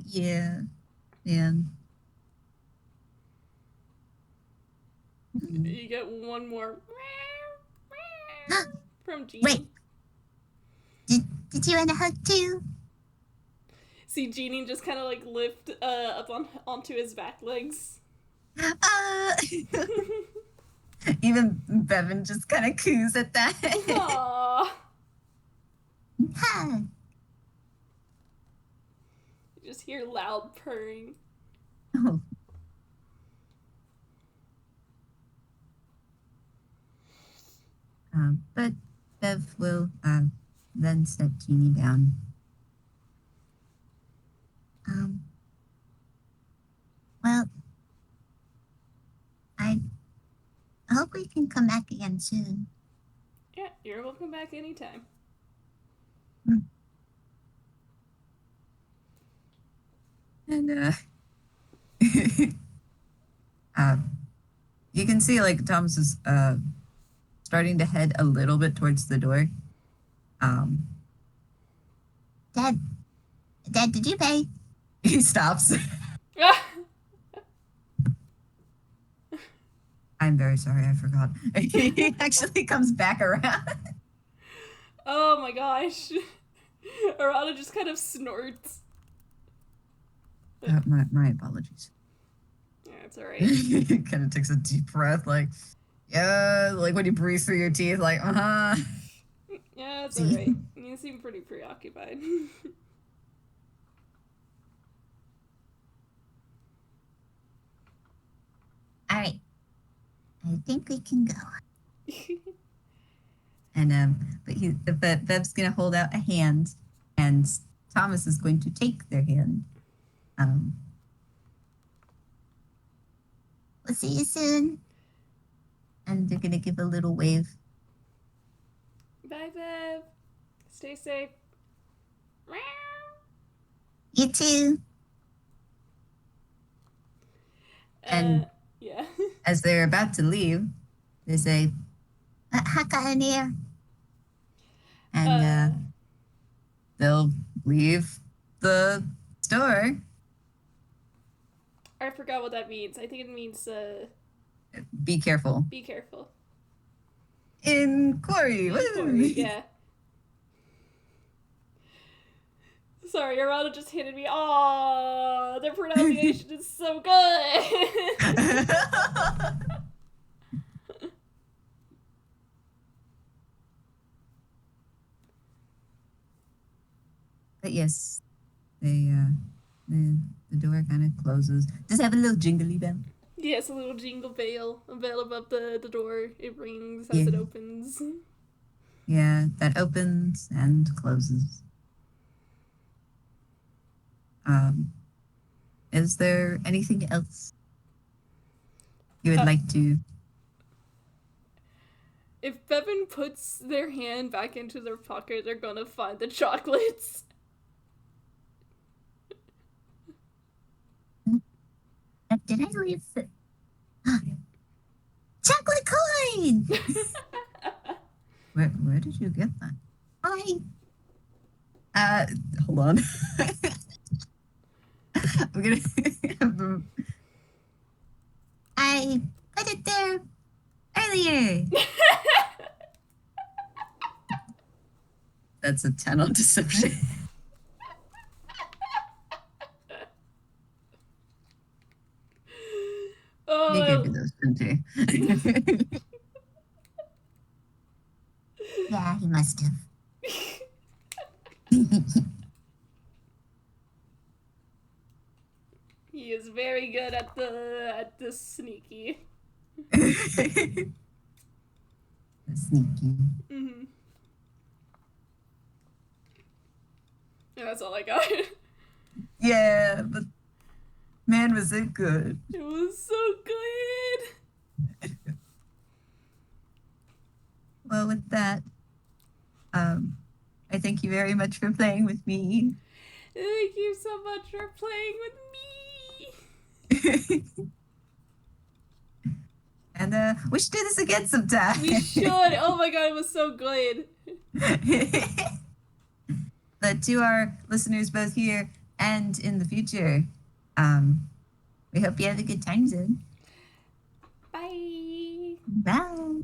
Speaker 1: Yeah, and
Speaker 2: You get one more from Genie.
Speaker 3: Wait. Did you want a hug too?
Speaker 2: See Genie just kind of like lift up onto his back legs.
Speaker 1: Even Bevin just kind of coos at that.
Speaker 2: Aww.
Speaker 3: Hug.
Speaker 2: You just hear loud purring.
Speaker 1: Oh. But Bev will then set Genie down.
Speaker 3: Well, I hope we can come back again soon.
Speaker 2: Yeah, you're welcome back anytime.
Speaker 1: And you can see like Thomas is starting to head a little bit towards the door.
Speaker 3: Dad, did you pay?
Speaker 1: He stops. I'm very sorry, I forgot. He actually comes back around.
Speaker 2: Oh my gosh. Arata just kind of snorts.
Speaker 1: My apologies.
Speaker 2: Yeah, it's alright.
Speaker 1: He kind of takes a deep breath, like, yeah, like when you breathe through your teeth, like, uh-huh.
Speaker 2: Yeah, it's alright. You seem pretty preoccupied.
Speaker 3: All right. I think we can go.
Speaker 1: And but Bev's gonna hold out a hand, and Thomas is going to take their hand.
Speaker 3: We'll see you soon.
Speaker 1: And they're gonna give a little wave.
Speaker 2: Bye, Bev. Stay safe.
Speaker 3: You too.
Speaker 1: And
Speaker 2: yeah.
Speaker 1: as they're about to leave, they say,
Speaker 3: Haka in here.
Speaker 1: and they'll leave the store.
Speaker 2: I forgot what that means. I think it means
Speaker 1: Be careful.
Speaker 2: be careful.
Speaker 1: In Quarry.
Speaker 2: Sorry, yeah. Sorry, Arata just handed me. Aww, their pronunciation is so good.
Speaker 1: But yes, the door kind of closes. Does it have a little jingly bell?
Speaker 2: Yes, a little jingle bell, a bell above the door. It rings as
Speaker 1: Yeah.
Speaker 2: it opens.
Speaker 1: Yeah, that opens and closes. Is there anything else you would
Speaker 2: Uh,
Speaker 1: like to?
Speaker 2: If Bevin puts their hand back into their pocket, they're gonna find the chocolates.
Speaker 3: Did I leave the chocolate coin?
Speaker 1: Where did you get that?
Speaker 3: I
Speaker 1: Hold on. I'm gonna.
Speaker 3: I put it there earlier.
Speaker 1: That's a 10 on deception. He gave you
Speaker 2: Oh,
Speaker 1: those, didn't he?
Speaker 3: Yeah, he must have.
Speaker 2: he is very good at the sneaky.
Speaker 1: Sneaky.
Speaker 2: Mm-hmm. And that's all I got.
Speaker 1: Yeah, but man, was it good.
Speaker 2: It was so good.
Speaker 1: Well, with that, I thank you very much for playing with me.
Speaker 2: Thank you so much for playing with me.
Speaker 1: And we should do this again sometime.
Speaker 2: We should. Oh my god, it was so good.
Speaker 1: But to our listeners, both here and in the future, we hope you have a good time, Zin.
Speaker 2: Bye.
Speaker 3: Bye.